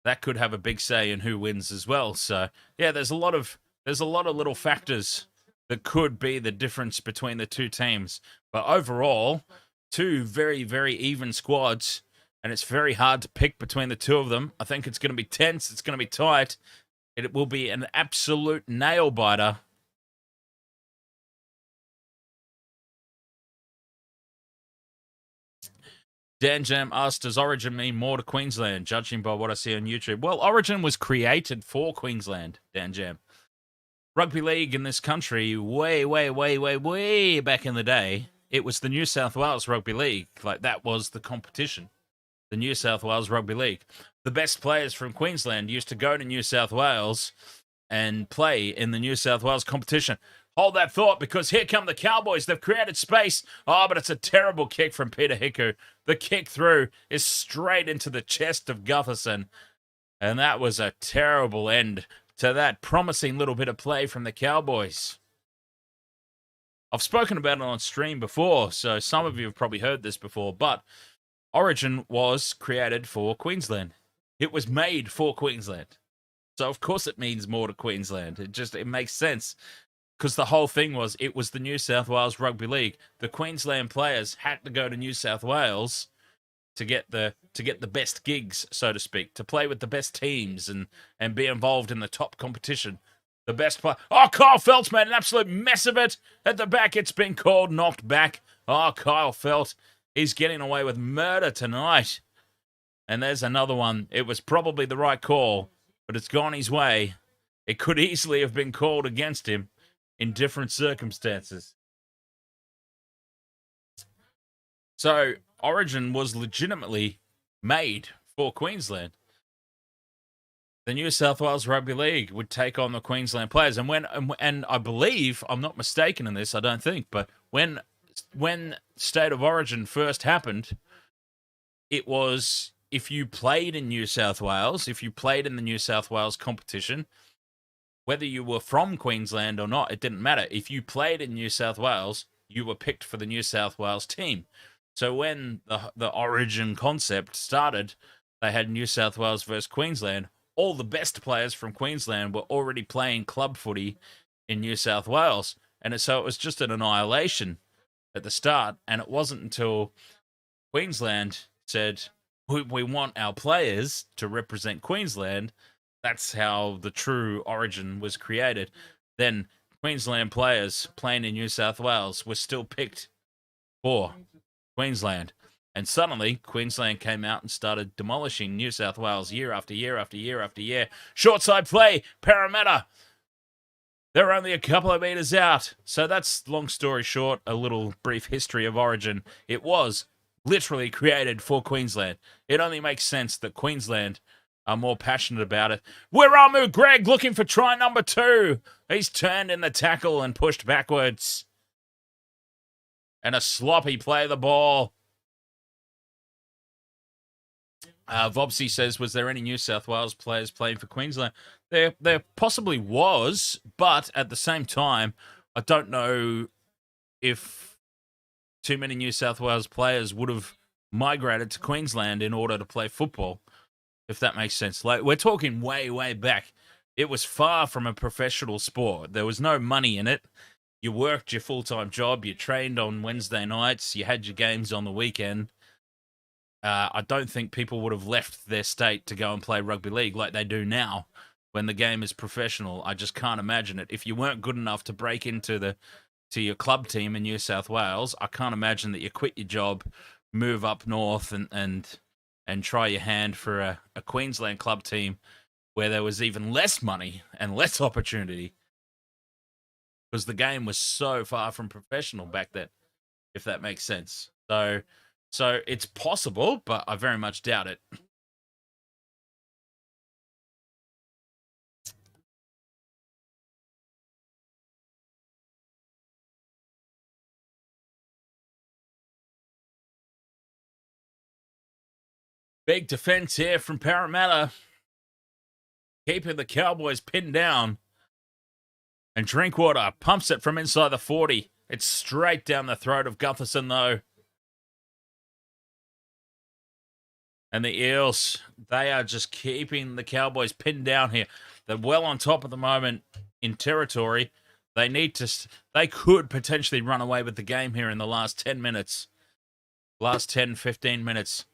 That could have a big say in who wins as well. So, yeah, there's a lot of little factors that could be the difference between the two teams. But overall, two very, very even squads, and it's very hard to pick between the two of them. I think it's going to be tense. It's going to be tight. It will be an absolute nail-biter. Dan Jam asked, does Origin mean more to Queensland, judging by what I see on YouTube? Well, Origin was created for Queensland, Dan Jam. rugby league in this country way back in the day, it was the New South Wales Rugby League. Like, that was the competition. The New South Wales Rugby League. The best players from Queensland used to go to New South Wales and play in the New South Wales competition. Hold that thought, because here come the Cowboys. They've created space. Oh, but it's a terrible kick from Peter Hiku. The kick through is straight into the chest of Gutherson. And that was a terrible end to that promising little bit of play from the Cowboys. I've spoken about it on stream before, so some of you have probably heard this before, but Origin was created for Queensland. It was made for Queensland. So of course it means more to Queensland. It makes sense. Because the whole thing was, it was the New South Wales Rugby League. The Queensland players had to go to New South Wales to get the best gigs, so to speak, to play with the best teams and be involved in the top competition. The best player. Oh, Kyle Felt's made an absolute mess of it. At the back, it's been called knocked back. Oh, Kyle Felt, he's getting away with murder tonight. And there's another one. It was probably the right call, but it's gone his way. It could easily have been called against him in different circumstances. So Origin was legitimately made for Queensland. The New South Wales Rugby League would take on the Queensland players. And I believe, I'm not mistaken in this, I don't think, but when State of Origin first happened, it was, if you played in New South Wales, if you played in the New South Wales competition, whether you were from Queensland or not, it didn't matter. If you played in New South Wales, you were picked for the New South Wales team. So when the Origin concept started, they had New South Wales versus Queensland. All the best players from Queensland were already playing club footy in New South Wales. And so it was just an annihilation at the start. And it wasn't until Queensland said, we want our players to represent Queensland. That's how the true Origin was created. Then Queensland players playing in New South Wales were still picked for Queensland. And suddenly, Queensland came out and started demolishing New South Wales year after year after year after year. Short side play, Parramatta. They're only a couple of meters out. So that's, long story short, a little brief history of Origin. It was literally created for Queensland. It only makes sense that Queensland are more passionate about it. Wiramu Greg looking for try number 2. He's turned in the tackle and pushed backwards. And a sloppy play of the ball. Vobsy says, was there any New South Wales players playing for Queensland? There possibly was, but at the same time, I don't know if too many New South Wales players would have migrated to Queensland in order to play football, if that makes sense. Like, we're talking way back. It was far from a professional sport. There was no money in it. You worked your full-time job. You trained on Wednesday nights. You had your games on the weekend. I don't think people would have left their state to go and play rugby league like they do now when the game is professional. I just can't imagine it. If you weren't good enough to break into your club team in New South Wales, I can't imagine that you quit your job, move up north and try your hand for a Queensland club team where there was even less money and less opportunity, because the game was so far from professional back then, if that makes sense. So it's possible, but I very much doubt it. Big defense here from Parramatta, keeping the Cowboys pinned down. And Drinkwater pumps it from inside the 40. It's straight down the throat of Gutherson, though. And the Eels, they are just keeping the Cowboys pinned down here. They're well on top at the moment in territory. They could potentially run away with the game here in the last 10 minutes. Last 10, 15 minutes.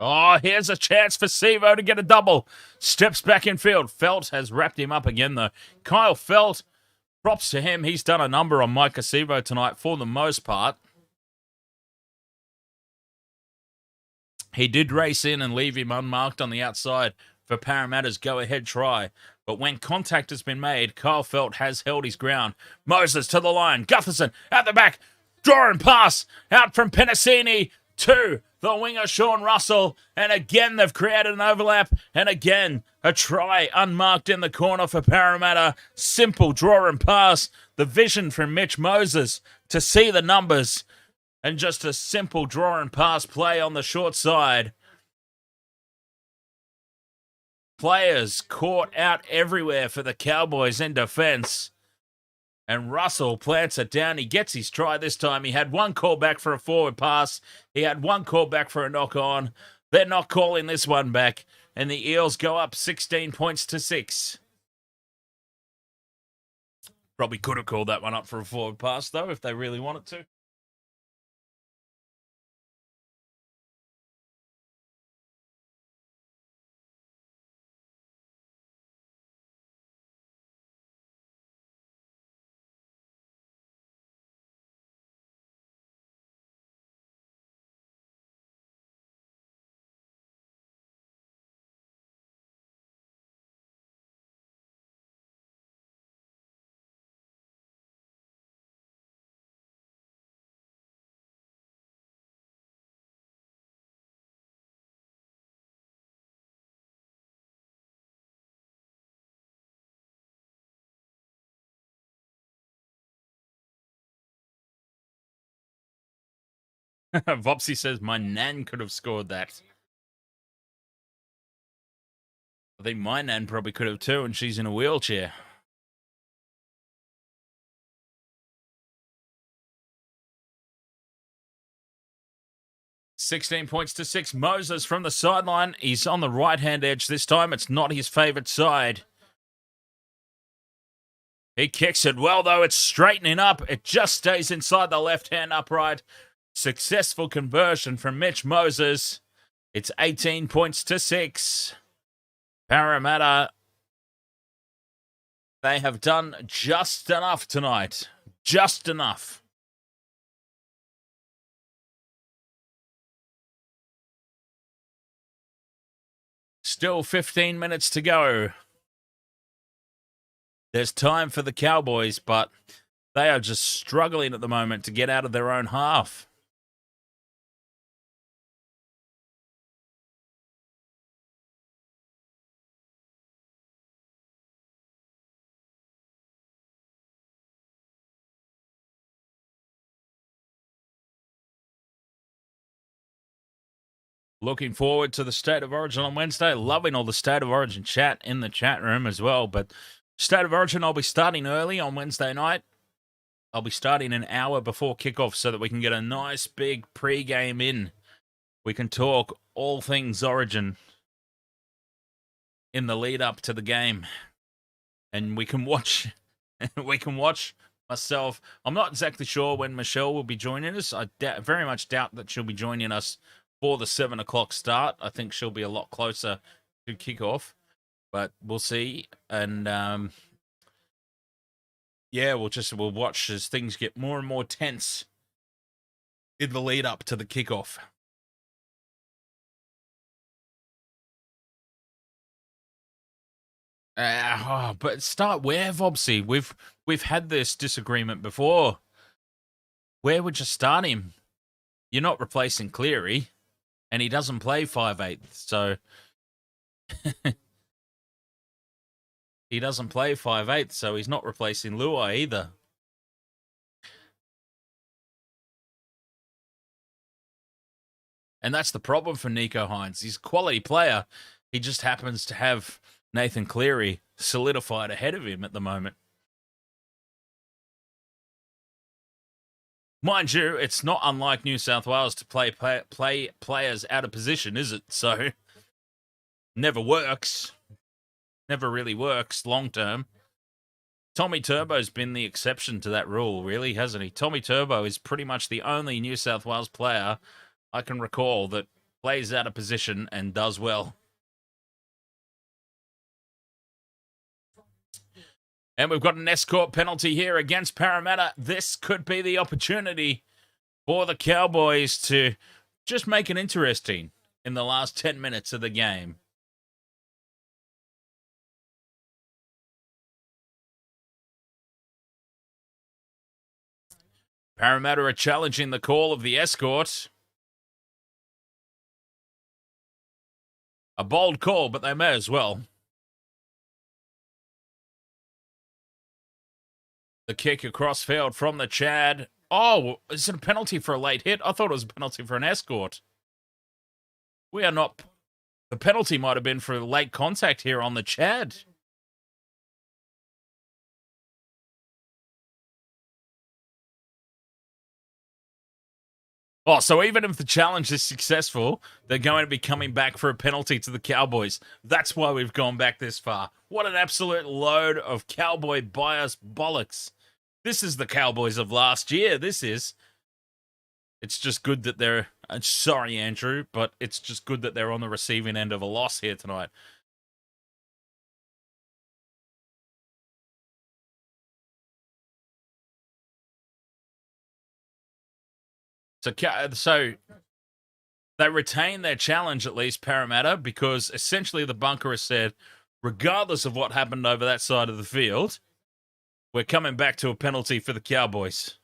Oh, here's a chance for Sevo to get a double. Steps back in field. Felt has wrapped him up again, though. Kyle Felt Props to him. He's done a number on Mike Acevo tonight for the most part. He did race in and leave him unmarked on the outside for Parramatta's go-ahead try. But when contact has been made, Kyle Felt has held his ground. Moses to the line. Gutherson at the back. Draw and pass out from Penasini to the winger Sean Russell. And again, they've created an overlap. And again, a try unmarked in the corner for Parramatta. Simple draw and pass. The vision from Mitch Moses to see the numbers. And just a simple draw and pass play on the short side. Players caught out everywhere for the Cowboys in defense. And Russell plants it down. He gets his try this time. He had one call back for a forward pass. He had one call back for a knock on. They're not calling this one back. And the Eels go up 16 points to 6. Probably could have called that one up for a forward pass, though, if they really wanted to. Vopsy says, my nan could have scored that. I think my nan probably could have too, and she's in a wheelchair. $16 points to 6. Moses from the sideline. He's on the right-hand edge this time. It's not his favourite side. He kicks it well, though. It's straightening up. It just stays inside the left-hand upright. Successful conversion from Mitch Moses. It's 18 points to 6. Parramatta, they have done just enough tonight. Just enough. Still 15 minutes to go. There's time for the Cowboys, but they are just struggling at the moment to get out of their own half. Looking forward to the State of Origin on Wednesday. Loving all the State of Origin chat in the chat room as well. But State of Origin, I'll be starting early on Wednesday night. I'll be starting an hour before kickoff so that we can get a nice big pre-game in. We can talk all things Origin in the lead up to the game. And we can watch myself. I'm not exactly sure when Michelle will be joining us. I very much doubt that she'll be joining us for the 7 o'clock start. I think she'll be a lot closer to kickoff, but we'll see. And yeah, we'll watch as things get more and more tense in the lead up to the kickoff. But start where, Vobsy? We've had this disagreement before. Where would you start him? You're not replacing Cleary. And he doesn't play 5/8, so he doesn't play 5/8, so he's not replacing Luai either. And that's the problem for Nico Hines. He's a quality player. He just happens to have Nathan Cleary solidified ahead of him at the moment. Mind you, it's not unlike New South Wales to play players out of position, is it? So, never works. Never really works long term. Tommy Turbo's been the exception to that rule, really, hasn't he? Tommy Turbo is pretty much the only New South Wales player I can recall that plays out of position and does well. And we've got an escort penalty here against Parramatta. This could be the opportunity for the Cowboys to just make it interesting in the last 10 minutes of the game. Parramatta are challenging the call of the escort. A bold call, but they may as well. The kick across field from the Chad. Oh, is it a penalty for a late hit? I thought it was a penalty for an escort. We are not... The penalty might have been for late contact here on the Chad. Oh, so even if the challenge is successful, they're going to be coming back for a penalty to the Cowboys. That's why we've gone back this far. What an absolute load of Cowboy bias bollocks. This is the Cowboys of last year. This is. It's just good that they're... sorry, Andrew, but it's just good that they're on the receiving end of a loss here tonight. So they retain their challenge, at least, Parramatta, because essentially the bunker has said, regardless of what happened over that side of the field, we're coming back to a penalty for the Cowboys.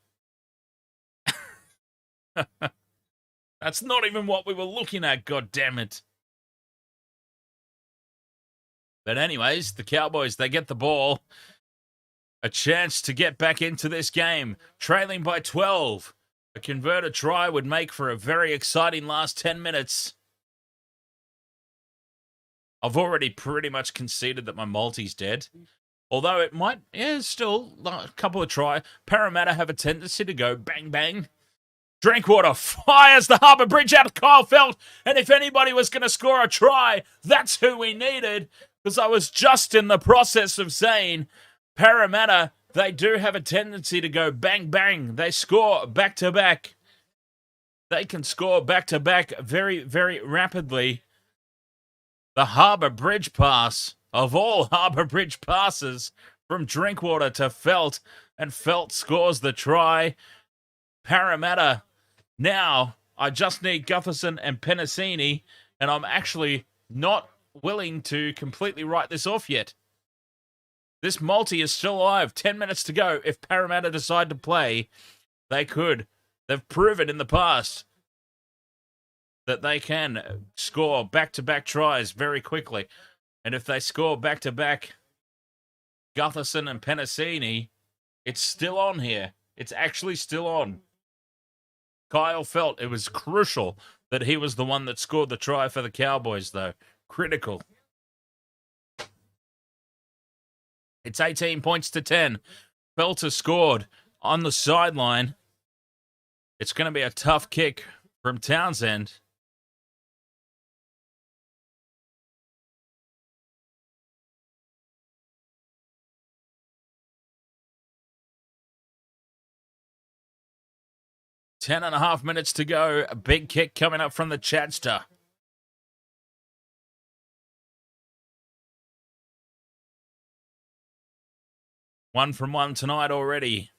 That's not even what we were looking at, God damn it. But anyways, the Cowboys, they get the ball. A chance to get back into this game. Trailing by 12. A converted try would make for a very exciting last 10 minutes. I've already pretty much conceded that my multi's dead. Although it might, still a couple of try. Parramatta have a tendency to go bang, bang. Drinkwater fires the Harbour Bridge out of Kyle Felt. And if anybody was going to score a try, that's who we needed. Because I was just in the process of saying Parramatta, they do have a tendency to go bang, bang. They score back-to-back. They can score back-to-back very, very rapidly. The Harbour Bridge pass, of all Harbour Bridge passes, from Drinkwater to Felt, and Felt scores the try. Parramatta, now I just need Gutherson and Penasini, and I'm actually not willing to completely write this off yet. This multi is still alive. 10 minutes to go. If Parramatta decide to play, they could. They've proven in the past that they can score back-to-back tries very quickly. And if they score back-to-back Gutherson and Penasini, it's still on here. It's actually still on. Kyle Felt, it was crucial that he was the one that scored the try for the Cowboys, though. Critical. It's 18 points to 10. Felt has scored on the sideline. It's going to be a tough kick from Townsend. Ten and a half minutes to go. A big kick coming up from the Chadster. One from one tonight already.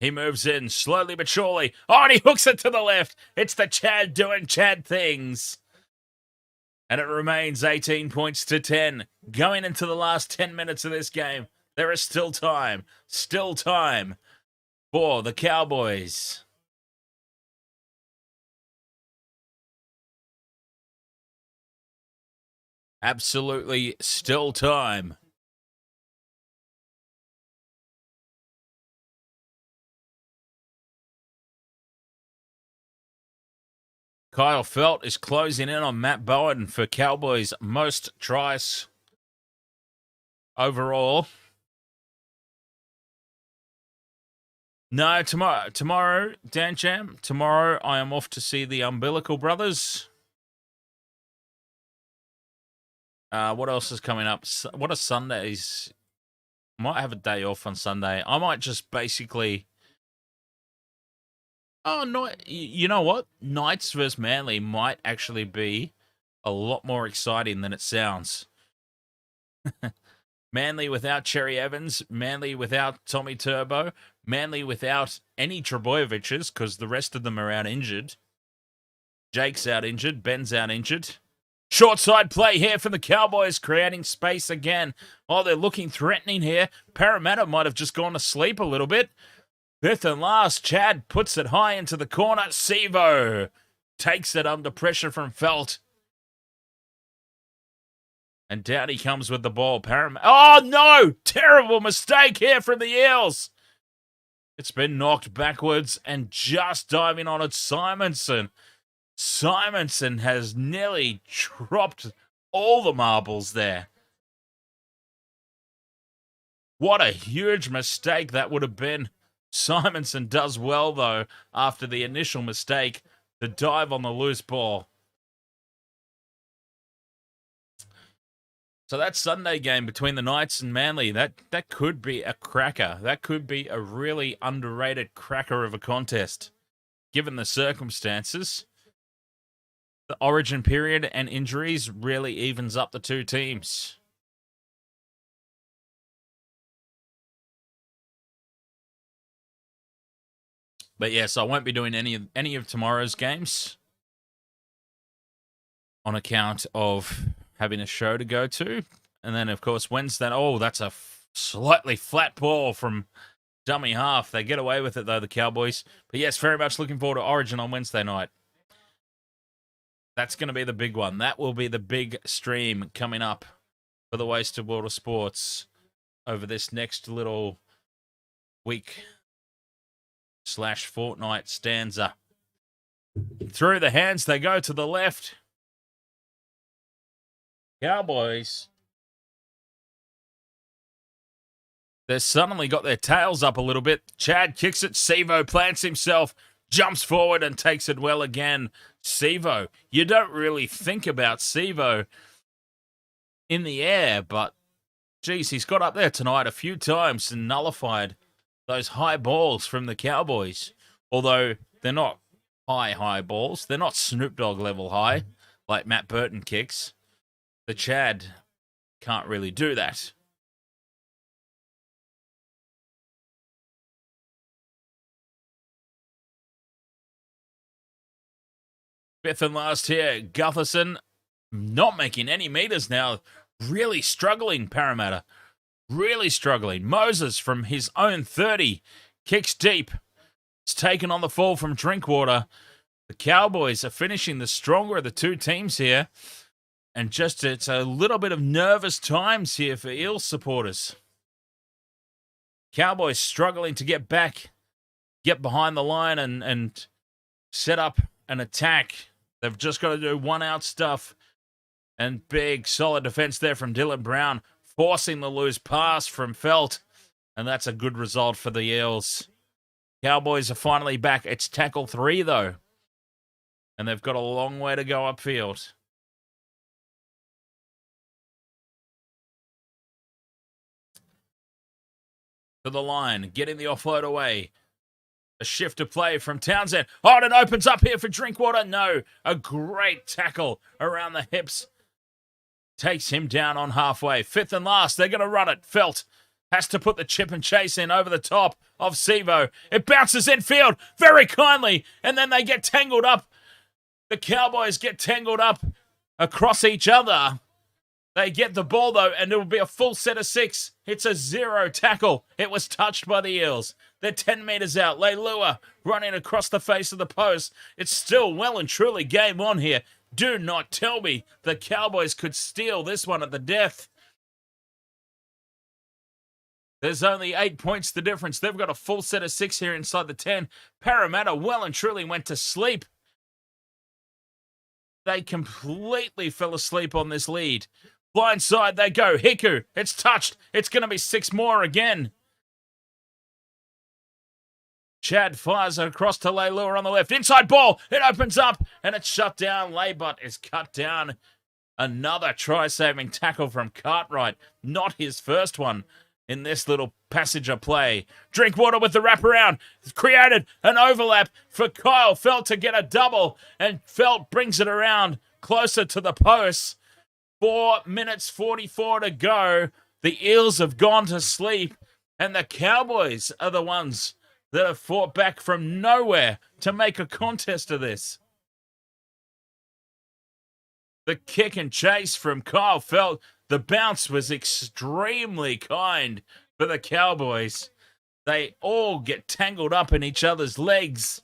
He moves in slowly but surely. Oh, and he hooks it to the left. It's the Chad doing Chad things. And it remains 18 points to 10. Going into the last 10 minutes of this game. There is still time for the Cowboys. Absolutely still time. Kyle Felt is closing in on Matt Bowen for Cowboys' most tries overall. No, tomorrow, Dan Jam, tomorrow I am off to see the Umbilical Brothers. What else is coming up? What are Sundays? Might have a day off on Sunday. I might just basically... Oh, no, you know what? Knights versus Manly might actually be a lot more exciting than it sounds. Manly without Cherry Evans, Manly without Tommy Turbo, Manly without any Trebojeviches because the rest of them are out injured. Jake's out injured, Ben's out injured. Short side play here from the Cowboys, creating space again. Oh, they're looking threatening here. Parramatta might have just gone to sleep a little bit. Fifth and last, Chad puts it high into the corner. Sevo takes it under pressure from Felt. And down he comes with the ball. Oh, no! Terrible mistake here from the Eels. It's been knocked backwards and just diving on it, Simonson. Simonson has nearly dropped all the marbles there. What a huge mistake that would have been. Simonson does well, though, after the initial mistake, to dive on the loose ball. So that Sunday game between the Knights and Manly, that could be a cracker. That could be a really underrated cracker of a contest, given the circumstances. The origin period and injuries really evens up the two teams. But yes, I won't be doing any of tomorrow's games on account of having a show to go to. And then, of course, Wednesday. Oh, that's a slightly flat ball from dummy half. They get away with it, though, the Cowboys. But yes, very much looking forward to Origin on Wednesday night. That's going to be the big one. That will be the big stream coming up for the Wasted World of Sports over this next little week/fortnight stanza. Through the hands they go to the left. Cowboys. They've suddenly got their tails up a little bit. Chad kicks it. Sevo plants himself, jumps forward and takes it well again. Sevo. You don't really think about Sevo in the air, but geez, he's got up there tonight a few times and nullified those high balls from the Cowboys. Although they're not high balls. They're not Snoop Dogg level high like Matt Burton kicks. The Chad can't really do that. Fifth and last here, Gutherson not making any meters now. Really struggling, Parramatta. Really struggling. Moses from his own 30 kicks deep. It's taken on the fall from Drinkwater. The Cowboys are finishing the stronger of the two teams here. And just it's a little bit of nervous times here for Eels supporters. Cowboys struggling to get back, get behind the line and set up an attack. They've just got to do one-out stuff. And big, solid defense there from Dylan Brown, forcing the loose pass from Felt. And that's a good result for the Eels. Cowboys are finally back. It's tackle 3, though. And they've got a long way to go upfield. To the line, getting the offload away. A shift of play from Townsend. Oh, and it opens up here for Drinkwater. No, a great tackle around the hips. Takes him down on halfway. Fifth and last, they're going to run it. Felt has to put the chip and chase in over the top of Sevo. It bounces infield very kindly, and then they get tangled up. The Cowboys get tangled up across each other. They get the ball, though, and it will be a full set of 6. It's a 0 tackle. It was touched by the Eels. They're 10 metres out. Leilua running across the face of the post. It's still well and truly game on here. Do not tell me the Cowboys could steal this one at the death. There's only 8 points the difference. They've got a full set of 6 here inside the 10. Parramatta well and truly went to sleep. They completely fell asleep on this lead. Blind side they go. Hiku. It's touched. It's going to be 6 more again. Chad fires it across to Leilua on the left. Inside ball. It opens up and it's shut down. Laybutt is cut down. Another try-saving tackle from Cartwright. Not his first one in this little passage of play. Drinkwater with the wraparound. It's created an overlap for Kyle Felt to get a double. And Felt brings it around. closer to the post. 4 minutes 44 to go. The Eels have gone to sleep, and the Cowboys are the ones that have fought back from nowhere to make a contest of this. The kick and chase from Kyle Felt. The bounce was extremely kind for the Cowboys. They all get tangled up in each other's legs.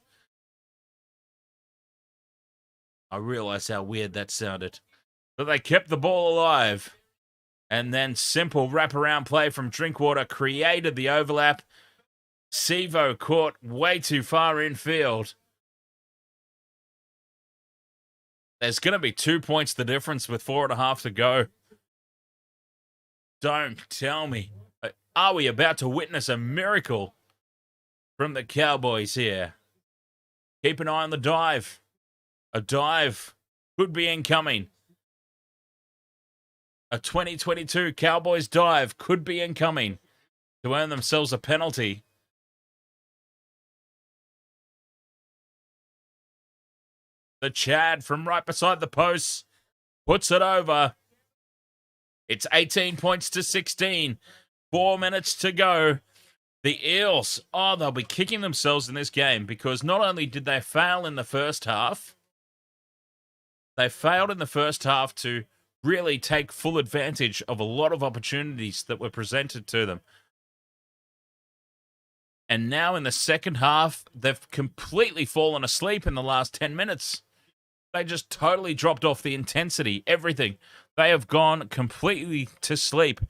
I realize how weird that sounded. But they kept the ball alive. And then simple wraparound play from Drinkwater created the overlap. Sevo caught way too far infield. There's going to be 2 points the difference with 4.5 to go. Don't tell me. Are we about to witness a miracle from the Cowboys here? Keep an eye on the dive. A dive could be incoming. A 2022 Cowboys dive could be incoming to earn themselves a penalty. The Chad from right beside the post puts it over. It's 18 points to 16. 4 minutes to go. The Eels, they'll be kicking themselves in this game because not only did they fail in the first half, they failed in the first half to really take full advantage of a lot of opportunities that were presented to them. And now in the second half, they've completely fallen asleep in the last 10 minutes. They just totally dropped off the intensity, everything. They have gone completely to sleep.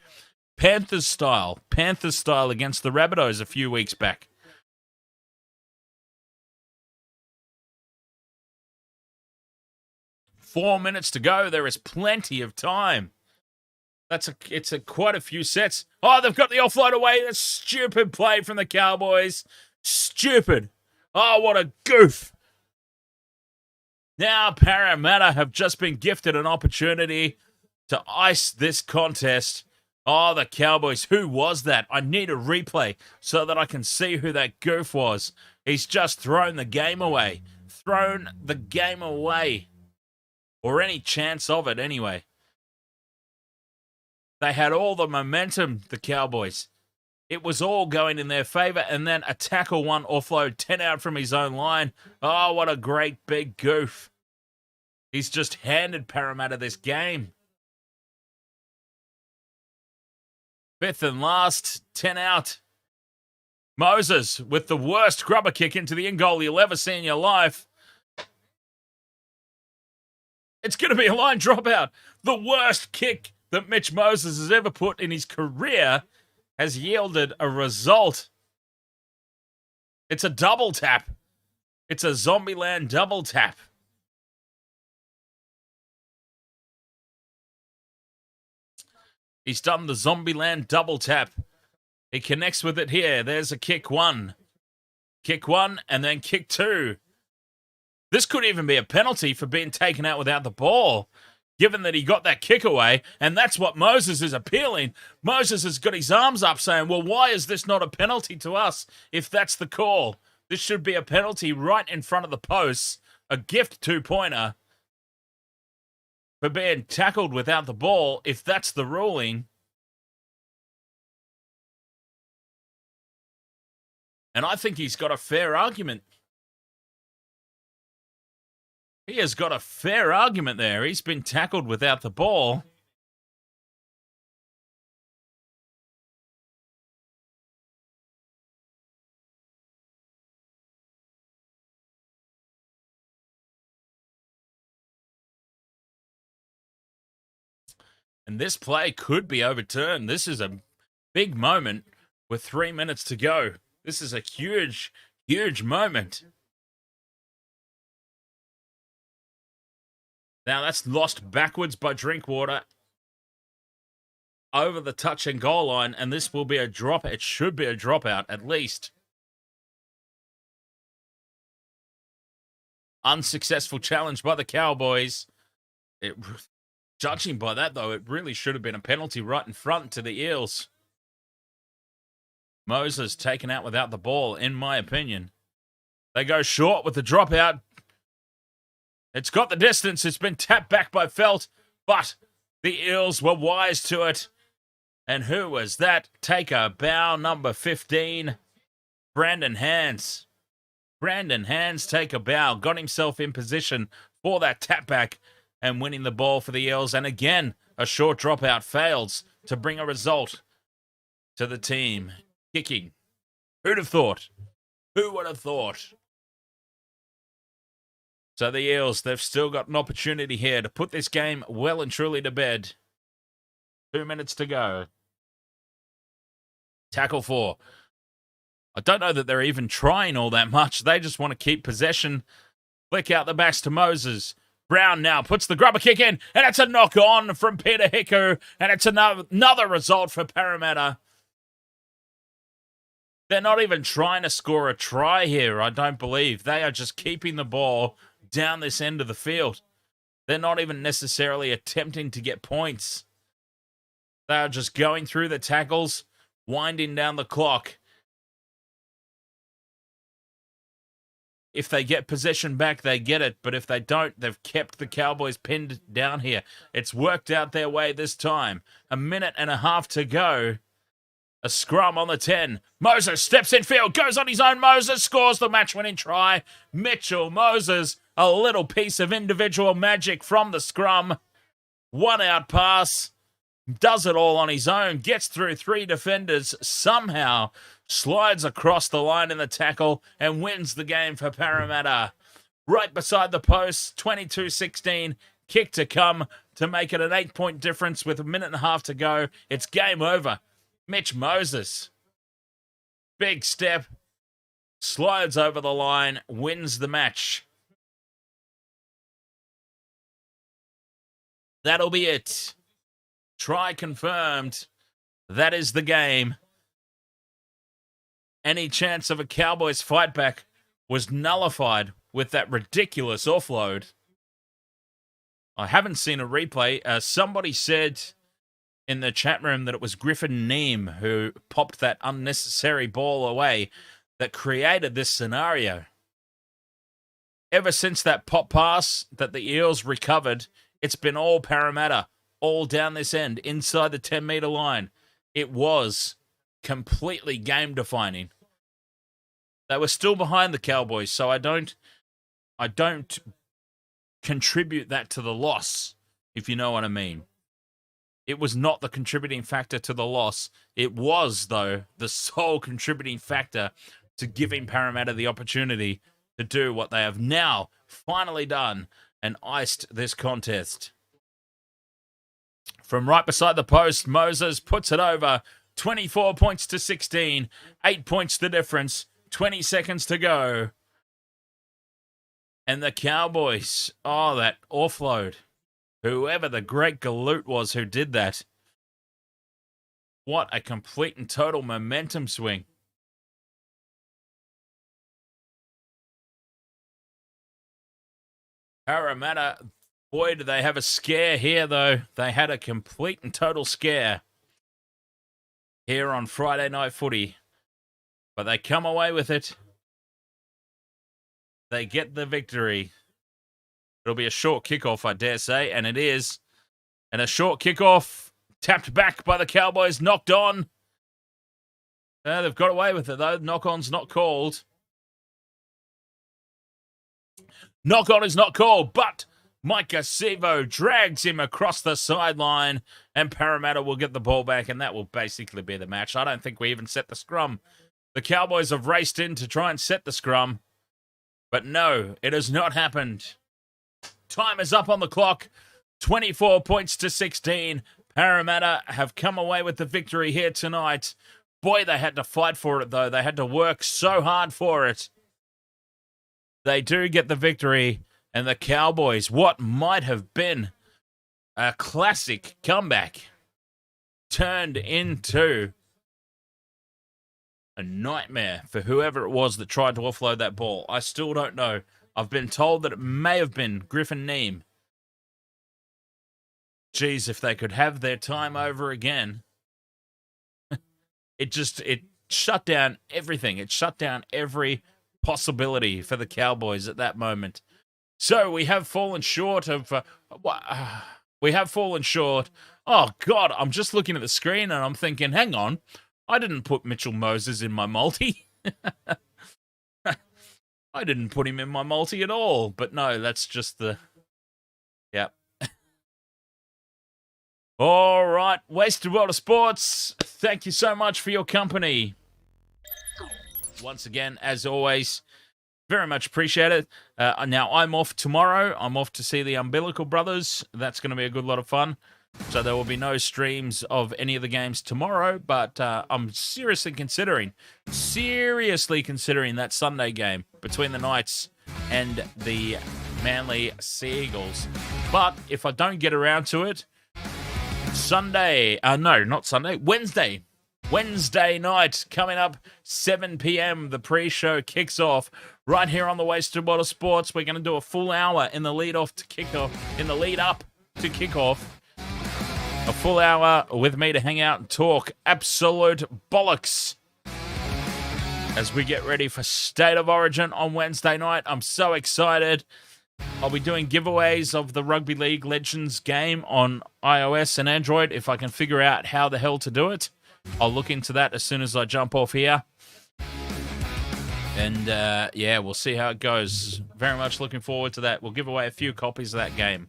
Panthers style against the Rabbitohs a few weeks back. Four minutes to go. There is plenty of time. It's quite a few sets. Oh, they've got the offload away. A stupid play from the Cowboys. Stupid. Oh, what a goof. Now Parramatta have just been gifted an opportunity to ice this contest. Oh, the Cowboys. Who was that? I need a replay so that I can see who that goof was. He's just thrown the game away. Thrown the game away. Or any chance of it, anyway. They had all the momentum, the Cowboys. It was all going in their favour, and then a tackle one offload, 10 out from his own line. Oh, what a great big goof. He's just handed Parramatta this game. Fifth and last, 10 out. Moses with the worst grubber kick into the in-goal you'll ever see in your life. It's going to be a line dropout. The worst kick that Mitch Moses has ever put in his career has yielded a result. It's a double tap. It's a Zombieland double tap. He's done the Zombieland double tap. He connects with it here. There's a kick one. Kick one and then kick two. This could even be a penalty for being taken out without the ball, given that he got that kick away, and that's what Moses is appealing. Moses has got his arms up saying, well, why is this not a penalty to us if that's the call? This should be a penalty right in front of the posts, a gift two-pointer for being tackled without the ball, if that's the ruling. And I think he's got a fair argument. He has got a fair argument there. He's been tackled without the ball. And this play could be overturned. This is a big moment with 3 minutes to go. This is a huge, huge moment. Now that's lost backwards by Drinkwater over the touch and goal line, and this will be a drop. It should be a dropout at least. Unsuccessful challenge by the Cowboys. Judging by that, though, it really should have been a penalty right in front to the Eels. Moses taken out without the ball, in my opinion. They go short with the dropout. It's got the distance. It's been tapped back by Felt, but the Eels were wise to it. And who was that? Take a bow, number 15, Brandon Hands. Brandon Hands take a bow, got himself in position for that tap back and winning the ball for the Eels. And again, a short dropout fails to bring a result to the team. Kicking. Who'd have thought? Who would have thought? So the Eels, they've still got an opportunity here to put this game well and truly to bed. 2 minutes to go. Tackle 4. I don't know that they're even trying all that much. They just want to keep possession. Flick out the backs to Moses. Brown now puts the grubber kick in, and it's a knock on from Peter Hicku, and it's another result for Parramatta. They're not even trying to score a try here, I don't believe. They are just keeping the ball down this end of the field. They're not even necessarily attempting to get points. They are just going through the tackles, winding down the clock. If they get possession back, they get it. But if they don't, they've kept the Cowboys pinned down here. It's worked out their way this time. 1.5 minutes to go. A scrum on the 10. Moses steps in field, goes on his own. Moses scores the match-winning try. Mitchell Moses, a little piece of individual magic from the scrum. 1 out pass. Does it all on his own. Gets through 3 defenders. Somehow slides across the line in the tackle and wins the game for Parramatta. Right beside the post, 22-16. Kick to come to make it an 8-point difference with 1.5 minutes to go. It's game over. Mitch Moses. Big step. Slides over the line. Wins the match. That'll be it. Try confirmed. That is the game. Any chance of a Cowboys fight back was nullified with that ridiculous offload. I haven't seen a replay. Somebody said in the chat room that it was Griffin Neame who popped that unnecessary ball away that created this scenario. Ever since that pop pass that the Eels recovered, it's been all Parramatta, all down this end, inside the 10-metre line. It was completely game-defining. They were still behind the Cowboys, so I don't contribute that to the loss, if you know what I mean. It was not the contributing factor to the loss. It was, though, the sole contributing factor to giving Parramatta the opportunity to do what they have now finally done and iced this contest. From right beside the post, Moses puts it over. 24 points to 16. 8 points the difference. 20 seconds to go. And the Cowboys, oh, that offload. Whoever the great galoot was who did that. What a complete and total momentum swing. Parramatta, boy, do they have a scare here, though. They had a complete and total scare here on Friday Night Footy. But they come away with it. They get the victory. It'll be a short kickoff, I dare say, and it is. And a short kickoff, tapped back by the Cowboys, knocked on. They've got away with it, though. Knock-on's not called. Knock-on is not called, but Micah Sevo drags him across the sideline, and Parramatta will get the ball back, and that will basically be the match. I don't think we even set the scrum. The Cowboys have raced in to try and set the scrum, but no, it has not happened. Time is up on the clock. 24 points to 16. Parramatta have come away with the victory here tonight. Boy, they had to fight for it, though. They had to work so hard for it. They do get the victory. And the Cowboys, what might have been a classic comeback, turned into a nightmare for whoever it was that tried to offload that ball. I still don't know. I've been told that it may have been Griffin Neame. Geez, if they could have their time over again. It shut down everything. It shut down every possibility for the Cowboys at that moment. So we have fallen short of... we have fallen short. Oh, God, I'm just looking at the screen and I'm thinking, hang on, I didn't put Mitchell Moses in my multi. I didn't put him in my multi at all. But no, that's just the... Yep. All right, Wasted World of Sports, thank you so much for your company. Once again, as always, very much appreciate it. Now, I'm off tomorrow. I'm off to see the Umbilical Brothers. That's going to be a good lot of fun. So there will be no streams of any of the games tomorrow, but I'm seriously considering that Sunday game between the Knights and the Manly Sea Eagles. But if I don't get around to it, Wednesday night coming up, 7 p.m. The pre-show kicks off right here on the Wasted World of Sports. We're going to do a full hour in the lead up to kickoff. A full hour with me to hang out and talk absolute bollocks as we get ready for State of Origin on Wednesday night. I'm so excited. I'll be doing giveaways of the Rugby League Legends game on iOS and Android if I can figure out how the hell to do it. I'll look into that as soon as I jump off here. And, we'll see how it goes. Very much looking forward to that. We'll give away a few copies of that game.